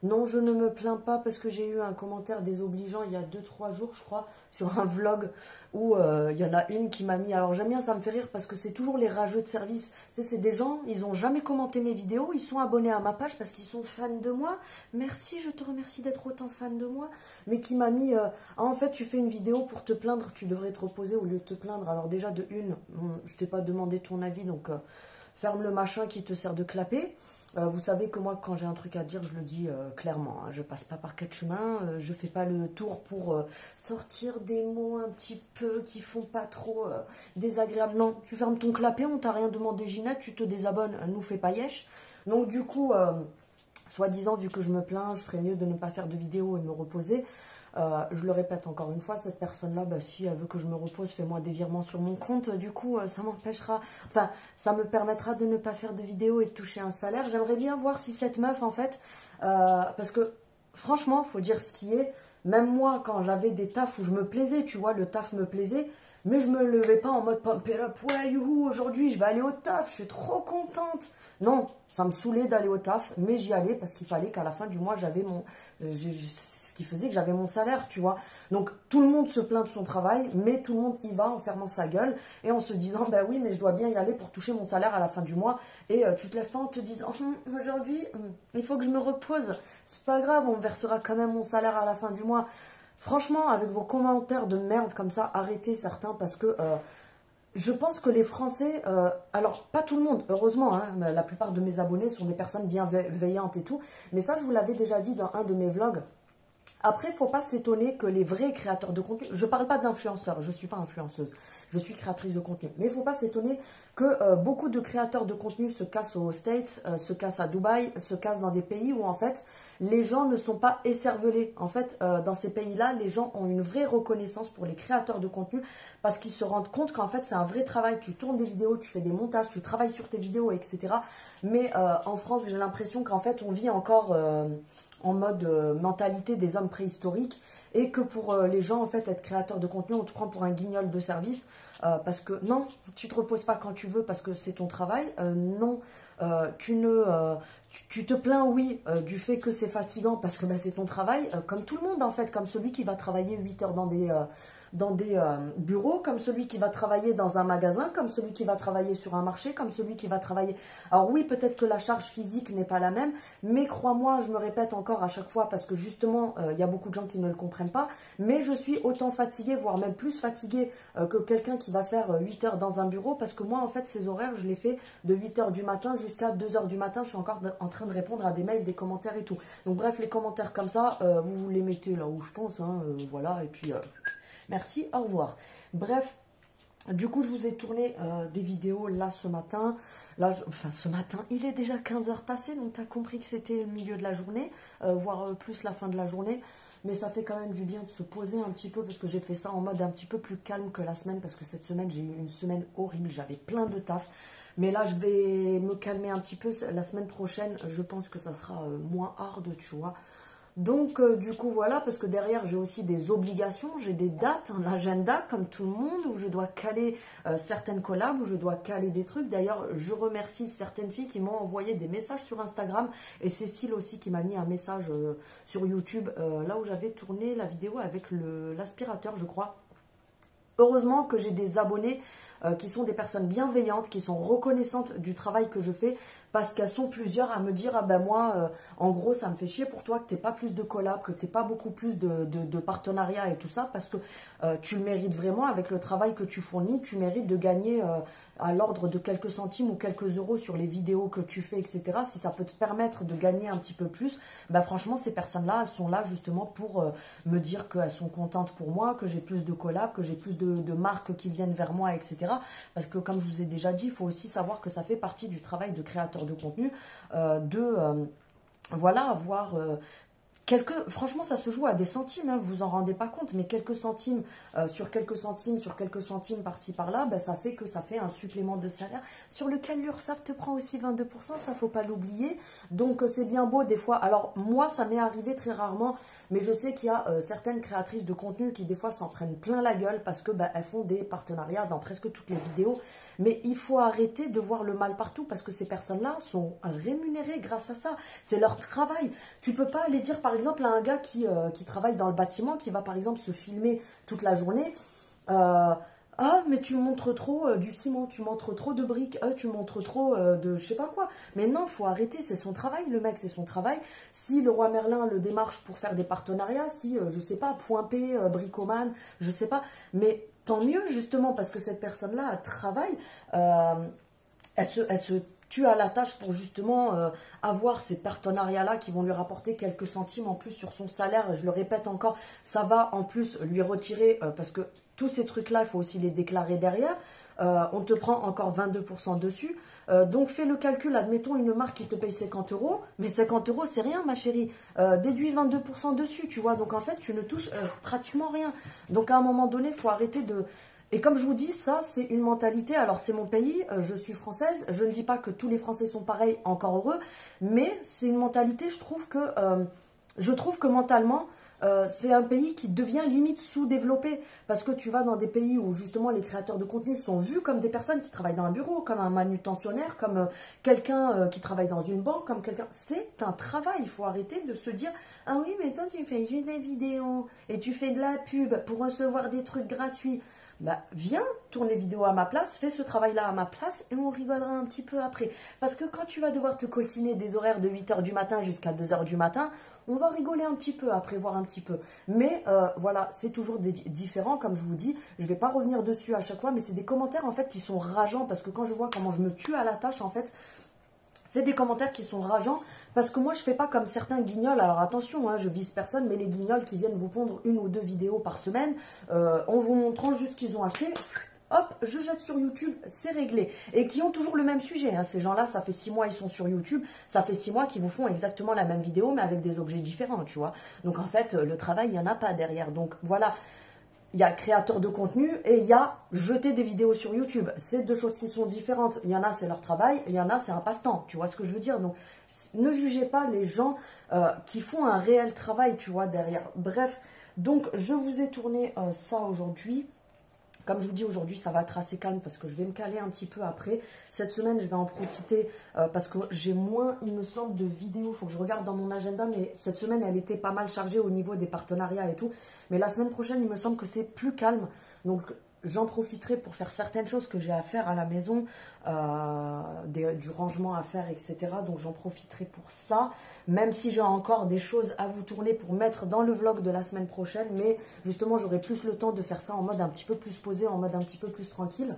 Non, je ne me plains pas parce que j'ai eu un commentaire désobligeant il y a 2-3 jours, je crois, sur un vlog où il y en a une qui m'a mis... Alors j'aime bien, ça me fait rire parce que c'est toujours les rageux de service. Tu sais, c'est des gens, ils n'ont jamais commenté mes vidéos, ils sont abonnés à ma page parce qu'ils sont fans de moi. Merci, je te remercie d'être autant fan de moi. Mais qui m'a mis... ah, en fait, tu fais une vidéo pour te plaindre, tu devrais te reposer au lieu de te plaindre. Alors déjà, de une, je t'ai pas demandé ton avis, donc... ferme le machin qui te sert de clapet. Vous savez que moi, quand j'ai un truc à dire, je le dis clairement. Hein. Je passe pas par quatre chemins. Je fais pas le tour pour sortir des mots un petit peu qui font pas trop désagréables. Non, tu fermes ton clapet, on t'a rien demandé, Ginette, tu te désabonnes, nous fais pas yesh. Donc du coup, soi-disant, vu que je me plains, je ferais mieux de ne pas faire de vidéo et de me reposer. Je le répète encore une fois, cette personne-là, bah, si elle veut que je me repose, fais-moi des virements sur mon compte. Du coup, ça m'empêchera, enfin, ça me permettra de ne pas faire de vidéo et de toucher un salaire. J'aimerais bien voir si cette meuf, en fait, parce que franchement, faut dire ce qui est. Même moi, quand j'avais des tafs où je me plaisais, tu vois, le taf me plaisait, mais je me levais pas en mode pump it up. Ouais, youhou, aujourd'hui, je vais aller au taf, je suis trop contente. Non, ça me saoulait d'aller au taf, mais j'y allais parce qu'il fallait qu'à la fin du mois, j'avais mon... ce qui faisait que j'avais mon salaire, tu vois. Donc, tout le monde se plaint de son travail, mais tout le monde y va en fermant sa gueule et en se disant, bah oui, mais je dois bien y aller pour toucher mon salaire à la fin du mois. Et tu te lèves pas en te disant, aujourd'hui, il faut que je me repose. C'est pas grave, on versera quand même mon salaire à la fin du mois. Franchement, avec vos commentaires de merde comme ça, arrêtez certains parce que... je pense que les Français, alors pas tout le monde, heureusement, hein, la plupart de mes abonnés sont des personnes bienveillantes et tout, mais ça je vous l'avais déjà dit dans un de mes vlogs. Après, il ne faut pas s'étonner que les vrais créateurs de contenu, je ne parle pas d'influenceurs, je ne suis pas influenceuse, je suis créatrice de contenu, mais il ne faut pas s'étonner que beaucoup de créateurs de contenu se cassent aux States, se cassent à Dubaï, se cassent dans des pays où en fait les gens ne sont pas écervelés. En fait, dans ces pays-là, les gens ont une vraie reconnaissance pour les créateurs de contenu parce qu'ils se rendent compte qu'en fait c'est un vrai travail. Tu tournes des vidéos, tu fais des montages, tu travailles sur tes vidéos, etc. Mais en France, j'ai l'impression qu'en fait on vit encore... en mode mentalité des hommes préhistoriques et que pour les gens, en fait, être créateur de contenu, on te prend pour un guignol de service parce que non, tu te reposes pas quand tu veux parce que c'est ton travail. Non, tu te plains, oui, du fait que c'est fatigant parce que bah, c'est ton travail, comme tout le monde, en fait, comme celui qui va travailler 8 heures dans des bureaux, comme celui qui va travailler dans un magasin, comme celui qui va travailler sur un marché, comme celui qui va travailler... Alors oui, peut-être que la charge physique n'est pas la même, mais crois-moi, je me répète encore à chaque fois, parce que justement, il y a beaucoup de gens qui ne le comprennent pas, mais je suis autant fatiguée, voire même plus fatiguée que quelqu'un qui va faire 8 heures dans un bureau, parce que moi, en fait, ces horaires, je les fais de 8 heures du matin jusqu'à 2 heures du matin, je suis encore en train de répondre à des mails, des commentaires et tout. Donc bref, les commentaires comme ça, vous les mettez là où je pense, hein, voilà, et puis... merci, au revoir. Bref, du coup, je vous ai tourné des vidéos là ce matin. Là, enfin, ce matin, il est déjà 15 heures passées, donc tu as compris que c'était le milieu de la journée, voire plus la fin de la journée. Mais ça fait quand même du bien de se poser un petit peu, parce que j'ai fait ça en mode un petit peu plus calme que la semaine, parce que cette semaine, j'ai eu une semaine horrible, j'avais plein de taf. Mais là, je vais me calmer un petit peu. La semaine prochaine, je pense que ça sera moins hard, tu vois. Donc, du coup, voilà, parce que derrière, j'ai aussi des obligations, j'ai des dates, un agenda, comme tout le monde, où je dois caler certaines collabs, où je dois caler des trucs. D'ailleurs, je remercie certaines filles qui m'ont envoyé des messages sur Instagram, et Cécile aussi qui m'a mis un message sur YouTube, là où j'avais tourné la vidéo avec l'aspirateur, je crois. Heureusement que j'ai des abonnés qui sont des personnes bienveillantes, qui sont reconnaissantes du travail que je fais, parce qu'elles sont plusieurs à me dire, ah ben moi, en gros, ça me fait chier pour toi que tu n'aies pas plus de collabs, que tu n'aies pas beaucoup plus de partenariats et tout ça, parce que tu le mérites vraiment avec le travail que tu fournis, tu mérites de gagner à l'ordre de quelques centimes ou quelques euros sur les vidéos que tu fais, etc. Si ça peut te permettre de gagner un petit peu plus, bah franchement, ces personnes-là, elles sont là justement pour me dire qu'elles sont contentes pour moi, que j'ai plus de collabs, que j'ai plus de marques qui viennent vers moi, etc. Parce que comme je vous ai déjà dit, il faut aussi savoir que ça fait partie du travail de créateur de contenu, voilà, avoir... franchement, ça se joue à des centimes, hein, vous vous en rendez pas compte, mais quelques centimes sur quelques centimes par-ci par-là, ben, ça fait que ça fait un supplément de salaire sur lequel l'URSSAF te prend aussi 22%, ça faut pas l'oublier. Donc c'est bien beau des fois. Alors moi, ça m'est arrivé très rarement, mais je sais qu'il y a certaines créatrices de contenu qui des fois s'en prennent plein la gueule parce que ben, elles font des partenariats dans presque toutes les vidéos. Mais il faut arrêter de voir le mal partout parce que ces personnes-là sont rémunérées grâce à ça. C'est leur travail. Tu peux pas aller dire, par exemple, à un gars qui travaille dans le bâtiment, qui va, par exemple, se filmer toute la journée, ah, mais tu montres trop du ciment, tu montres trop de briques, tu montres trop de je sais pas quoi. Mais non, faut arrêter, c'est son travail, le mec, c'est son travail. Si le roi Merlin le démarche pour faire des partenariats, si, je sais pas, Point P, Bricoman, je sais pas, mais... tant mieux, justement, parce que cette personne-là, elle travaille, elle se tue à la tâche pour justement avoir ces partenariats-là qui vont lui rapporter quelques centimes en plus sur son salaire. Je le répète encore, ça va en plus lui retirer, parce que tous ces trucs-là, il faut aussi les déclarer derrière. On te prend encore 22% dessus. Donc fais le calcul, admettons une marque qui te paye 50 euros, mais 50 euros c'est rien ma chérie, déduis 22% dessus, tu vois, donc en fait tu ne touches pratiquement rien. Donc à un moment donné, il faut arrêter de... Et comme je vous dis, ça c'est une mentalité, alors c'est mon pays, je suis française, je ne dis pas que tous les Français sont pareils, encore heureux, mais c'est une mentalité, je trouve que mentalement, c'est un pays qui devient limite sous-développé, parce que tu vas dans des pays où justement les créateurs de contenu sont vus comme des personnes qui travaillent dans un bureau, comme un manutentionnaire, comme quelqu'un qui travaille dans une banque, comme quelqu'un... C'est un travail, il faut arrêter de se dire « Ah oui, mais toi tu fais juste des vidéos et tu fais de la pub pour recevoir des trucs gratuits. » Bah, viens, tourne les vidéos à ma place, fais ce travail-là à ma place et on rigolera un petit peu après. Parce que quand tu vas devoir te coltiner des horaires de 8 h du matin jusqu'à 2 h du matin, on va rigoler un petit peu, après voir un petit peu. Mais voilà, c'est toujours différent, comme je vous dis. Je ne vais pas revenir dessus à chaque fois, mais c'est des commentaires en fait qui sont rageants. Parce que quand je vois comment je me tue à la tâche, en fait, c'est des commentaires qui sont rageants. Parce que moi, je ne fais pas comme certains guignols. Alors attention, hein, je vise personne, mais les guignols qui viennent vous pondre 1 ou 2 vidéos par semaine, en vous montrant juste ce qu'ils ont acheté. Hop, je jette sur YouTube, c'est réglé. Et qui ont toujours le même sujet. Hein. Ces gens-là, ça fait 6 mois, ils sont sur YouTube. Ça fait 6 mois qu'ils vous font exactement la même vidéo, mais avec des objets différents, tu vois. Donc, en fait, le travail, il n'y en a pas derrière. Donc, voilà. Il y a créateur de contenu et il y a jeter des vidéos sur YouTube. C'est deux choses qui sont différentes. Il y en a, c'est leur travail. Il y en a, c'est un passe-temps. Tu vois ce que je veux dire? Donc, ne jugez pas les gens qui font un réel travail, tu vois, derrière. Bref, donc, je vous ai tourné ça aujourd'hui. Comme je vous dis, aujourd'hui, ça va être assez calme parce que je vais me caler un petit peu après. Cette semaine, je vais en profiter parce que j'ai moins, il me semble, de vidéos. Il faut que je regarde dans mon agenda, mais cette semaine, elle était pas mal chargée au niveau des partenariats et tout. Mais la semaine prochaine, il me semble que c'est plus calme. Donc, j'en profiterai pour faire certaines choses que j'ai à faire à la maison, du rangement à faire, etc. Donc, j'en profiterai pour ça, même si j'ai encore des choses à vous tourner pour mettre dans le vlog de la semaine prochaine. Mais justement, j'aurai plus le temps de faire ça en mode un petit peu plus posé, en mode un petit peu plus tranquille.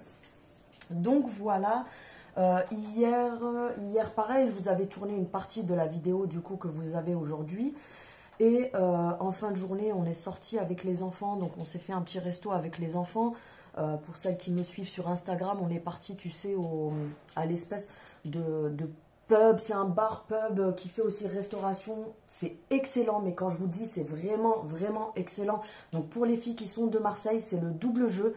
Donc, voilà. Hier, pareil, je vous avais tourné une partie de la vidéo du coup que vous avez aujourd'hui. Et en fin de journée, on est sorti avec les enfants. Donc, on s'est fait un petit resto avec les enfants. Pour celles qui me suivent sur Instagram, on est parti, tu sais, à l'espèce de pub. C'est un bar-pub qui fait aussi restauration. C'est excellent, mais quand je vous dis, c'est vraiment, vraiment excellent. Donc, pour les filles qui sont de Marseille, c'est le Double Jeu.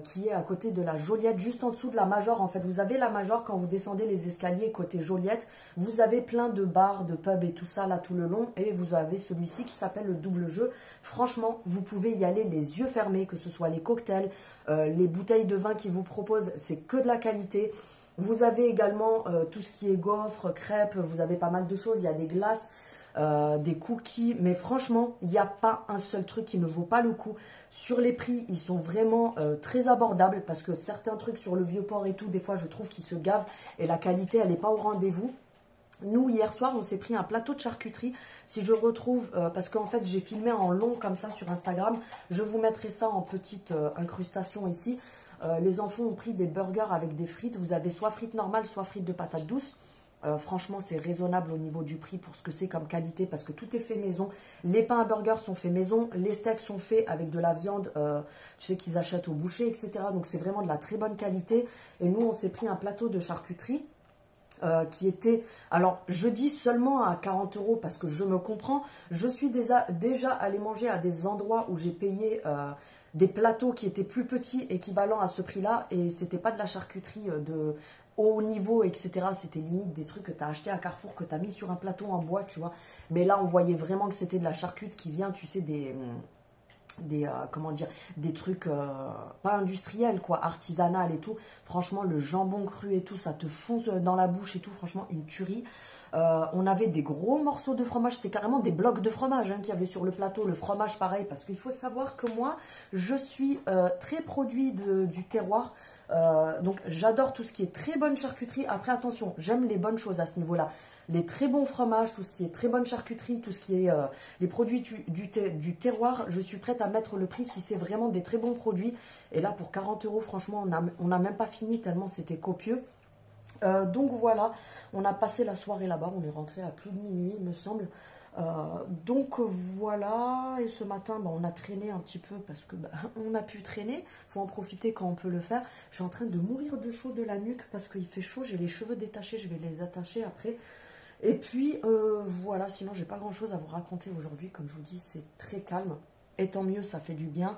Qui est à côté de la Joliette, juste en dessous de la Major. En fait, vous avez la Major quand vous descendez les escaliers côté Joliette. Vous avez plein de bars, de pubs et tout ça là tout le long. Et vous avez celui-ci qui s'appelle le Double Jeu. Franchement, vous pouvez y aller les yeux fermés, que ce soit les cocktails, les bouteilles de vin qu'ils vous proposent, c'est que de la qualité. Vous avez également tout ce qui est gaufres, crêpes, vous avez pas mal de choses. Il y a des glaces. Des cookies, mais franchement, il n'y a pas un seul truc qui ne vaut pas le coup. Sur les prix, ils sont vraiment très abordables parce que certains trucs sur le Vieux-Port et tout, des fois, je trouve qu'ils se gavent et la qualité, elle n'est pas au rendez-vous. Nous, hier soir, on s'est pris un plateau de charcuterie. Si je retrouve, parce qu'en fait, j'ai filmé en long comme ça sur Instagram, je vous mettrai ça en petite incrustation ici. Les enfants ont pris des burgers avec des frites. Vous avez soit frites normales, soit frites de patates douces. Franchement, c'est raisonnable au niveau du prix pour ce que c'est comme qualité parce que tout est fait maison. Les pains à burger sont faits maison. Les steaks sont faits avec de la viande, tu sais, qu'ils achètent au boucher, etc. Donc, c'est vraiment de la très bonne qualité. Et nous, on s'est pris un plateau de charcuterie qui était... Alors, je dis seulement à 40 € parce que je me comprends. Je suis déjà allée manger à des endroits où j'ai payé... des plateaux qui étaient plus petits, équivalents à ce prix-là, et c'était pas de la charcuterie de haut niveau, etc. C'était limite des trucs que tu as acheté à Carrefour, que tu as mis sur un plateau en bois, tu vois. Mais là, on voyait vraiment que c'était de la charcute qui vient, tu sais, comment dire, des trucs pas industriels, quoi, artisanal et tout. Franchement, le jambon cru et tout, ça te fonce dans la bouche et tout. Franchement, une tuerie. On avait des gros morceaux de fromage, c'était carrément des blocs de fromage qu'il y avait sur le plateau. Le fromage pareil, parce qu'il faut savoir que moi, je suis très produit du terroir. Donc j'adore tout ce qui est très bonne charcuterie. Après attention, j'aime les bonnes choses à ce niveau-là. Les très bons fromages, tout ce qui est très bonne charcuterie, tout ce qui est les produits du terroir, je suis prête à mettre le prix si c'est vraiment des très bons produits. Et là pour 40 €, franchement, on n'a même pas fini tellement c'était copieux. Donc voilà, on a passé la soirée là-bas, on est rentré à plus de minuit, il me semble. Donc voilà, et ce matin, on a traîné un petit peu parce que on a pu traîner. Il faut en profiter quand on peut le faire. Je suis en train de mourir de chaud de la nuque parce qu'il fait chaud, j'ai les cheveux détachés, je vais les attacher après. Et puis voilà, sinon j'ai pas grand chose à vous raconter aujourd'hui. Comme je vous dis, c'est très calme. Et tant mieux, ça fait du bien.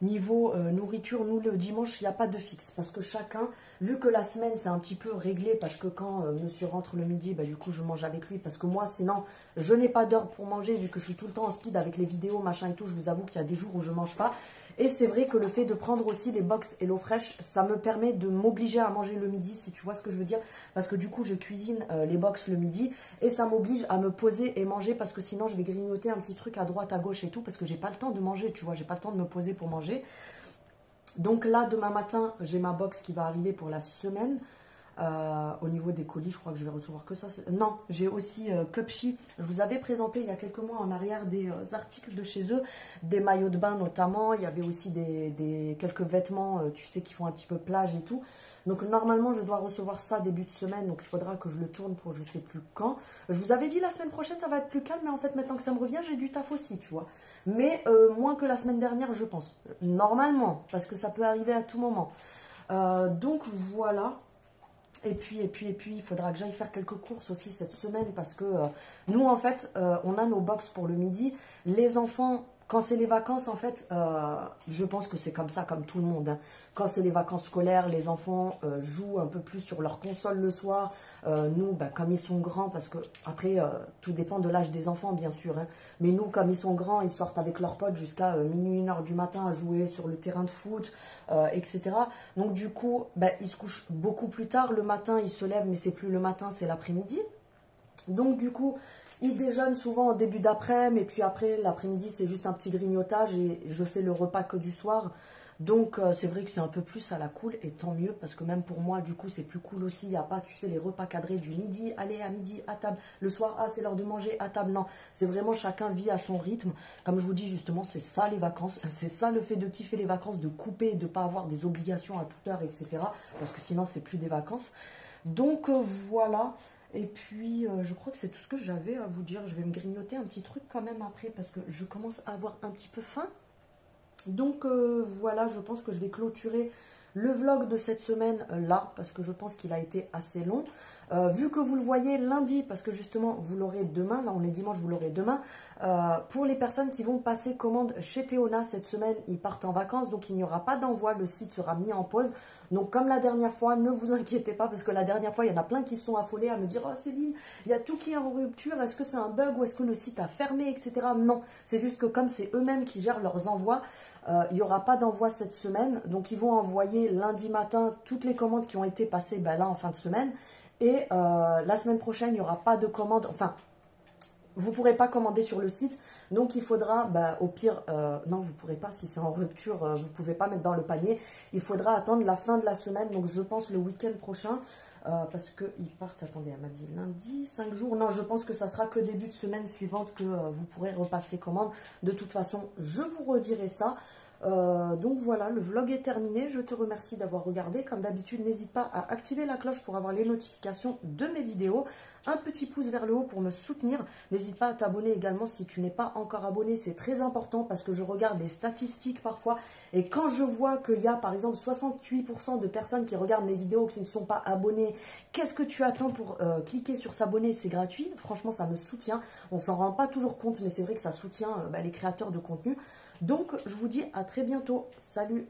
Niveau nourriture, nous le dimanche, il n'y a pas de fixe. Parce que chacun, vu que la semaine c'est un petit peu réglé, parce que quand monsieur rentre le midi, du coup je mange avec lui. Parce que moi sinon, je n'ai pas d'heure pour manger, vu que je suis tout le temps en speed avec les vidéos, machin et tout. Je vous avoue qu'il y a des jours où je ne mange pas. Et c'est vrai que le fait de prendre aussi les box et l'eau fraîche, ça me permet de m'obliger à manger le midi, si tu vois ce que je veux dire. Parce que du coup, je cuisine les box le midi et ça m'oblige à me poser et manger parce que sinon, je vais grignoter un petit truc à droite, à gauche et tout parce que j'ai pas le temps de manger, tu vois. J'ai pas le temps de me poser pour manger. Donc là, demain matin, j'ai ma box qui va arriver pour la semaine. Au niveau des colis, je crois que je vais recevoir que ça. Non, j'ai aussi Cupshe. Je vous avais présenté il y a quelques mois en arrière des articles de chez eux, des maillots de bain notamment. Il y avait aussi quelques vêtements, tu sais, qui font un petit peu plage et tout. Donc normalement, je dois recevoir ça début de semaine. Donc il faudra que je le tourne pour je sais plus quand. Je vous avais dit la semaine prochaine, ça va être plus calme. Mais en fait, maintenant que ça me revient, j'ai du taf aussi, tu vois. Mais moins que la semaine dernière, je pense. Normalement, parce que ça peut arriver à tout moment. Donc voilà. Et puis, il faudra que j'aille faire quelques courses aussi cette semaine parce que nous, en fait, on a nos box pour le midi. Les enfants, quand c'est les vacances, en fait, je pense que c'est comme ça, comme tout le monde. Hein. Quand c'est les vacances scolaires, les enfants jouent un peu plus sur leur console le soir. Nous, comme ils sont grands, parce que après, tout dépend de l'âge des enfants, bien sûr. Hein. Mais nous, comme ils sont grands, ils sortent avec leurs potes jusqu'à minuit, 1h du matin à jouer sur le terrain de foot, etc. Donc du coup, ils se couchent beaucoup plus tard. Le matin, ils se lèvent, mais c'est plus le matin, c'est l'après-midi. Donc du coup, ils déjeunent souvent en début d'après-midi, et puis après, l'après-midi, c'est juste un petit grignotage et je fais le repas que du soir. Donc c'est vrai que c'est un peu plus à la cool et tant mieux parce que même pour moi du coup c'est plus cool aussi, il n'y a pas tu sais les repas cadrés du midi, allez à midi à table, le soir c'est l'heure de manger à table, non, c'est vraiment chacun vit à son rythme, comme je vous dis justement c'est ça les vacances, c'est ça le fait de kiffer les vacances, de couper, de ne pas avoir des obligations à toute heure etc. parce que sinon c'est plus des vacances, donc voilà. Et puis, je crois que c'est tout ce que j'avais à vous dire. Je vais me grignoter un petit truc quand même après parce que je commence à avoir un petit peu faim. Donc voilà, je pense que je vais clôturer le vlog de cette semaine là, parce que je pense qu'il a été assez long. Vu que vous le voyez lundi, parce que justement vous l'aurez demain, là on est dimanche, vous l'aurez demain. Pour les personnes qui vont passer commande chez Théona cette semaine, ils partent en vacances, donc il n'y aura pas d'envoi, le site sera mis en pause. Donc comme la dernière fois, ne vous inquiétez pas, parce que la dernière fois, il y en a plein qui se sont affolés à me dire « Oh Céline, il y a tout qui est en rupture, est-ce que c'est un bug ou est-ce que le site a fermé, etc. » Non, c'est juste que comme c'est eux-mêmes qui gèrent leurs envois, il n'y aura pas d'envoi cette semaine. Donc ils vont envoyer lundi matin toutes les commandes qui ont été passées là en fin de semaine. Et la semaine prochaine, il n'y aura pas de commande. Enfin, vous ne pourrez pas commander sur le site. Donc il faudra, au pire, non, vous ne pourrez pas, si c'est en rupture, vous ne pouvez pas mettre dans le panier. Il faudra attendre la fin de la semaine, donc je pense le week-end prochain. Parce qu'ils partent, attendez, elle m'a dit lundi, 5 jours. Non, je pense que ça sera que début de semaine suivante que vous pourrez repasser commande. De toute façon, je vous redirai ça. Donc voilà, le vlog est terminé. Je te remercie d'avoir regardé. Comme d'habitude, n'hésite pas à activer la cloche pour avoir les notifications de mes vidéos. Un petit pouce vers le haut pour me soutenir. N'hésite pas à t'abonner également si tu n'es pas encore abonné. C'est très important parce que je regarde les statistiques parfois. Et quand je vois qu'il y a par exemple 68% de personnes qui regardent mes vidéos qui ne sont pas abonnées, qu'est-ce que tu attends pour cliquer sur s'abonner? C'est gratuit. Franchement, ça me soutient. On s'en rend pas toujours compte, mais c'est vrai que ça soutient les créateurs de contenu. Donc, je vous dis à très bientôt. Salut!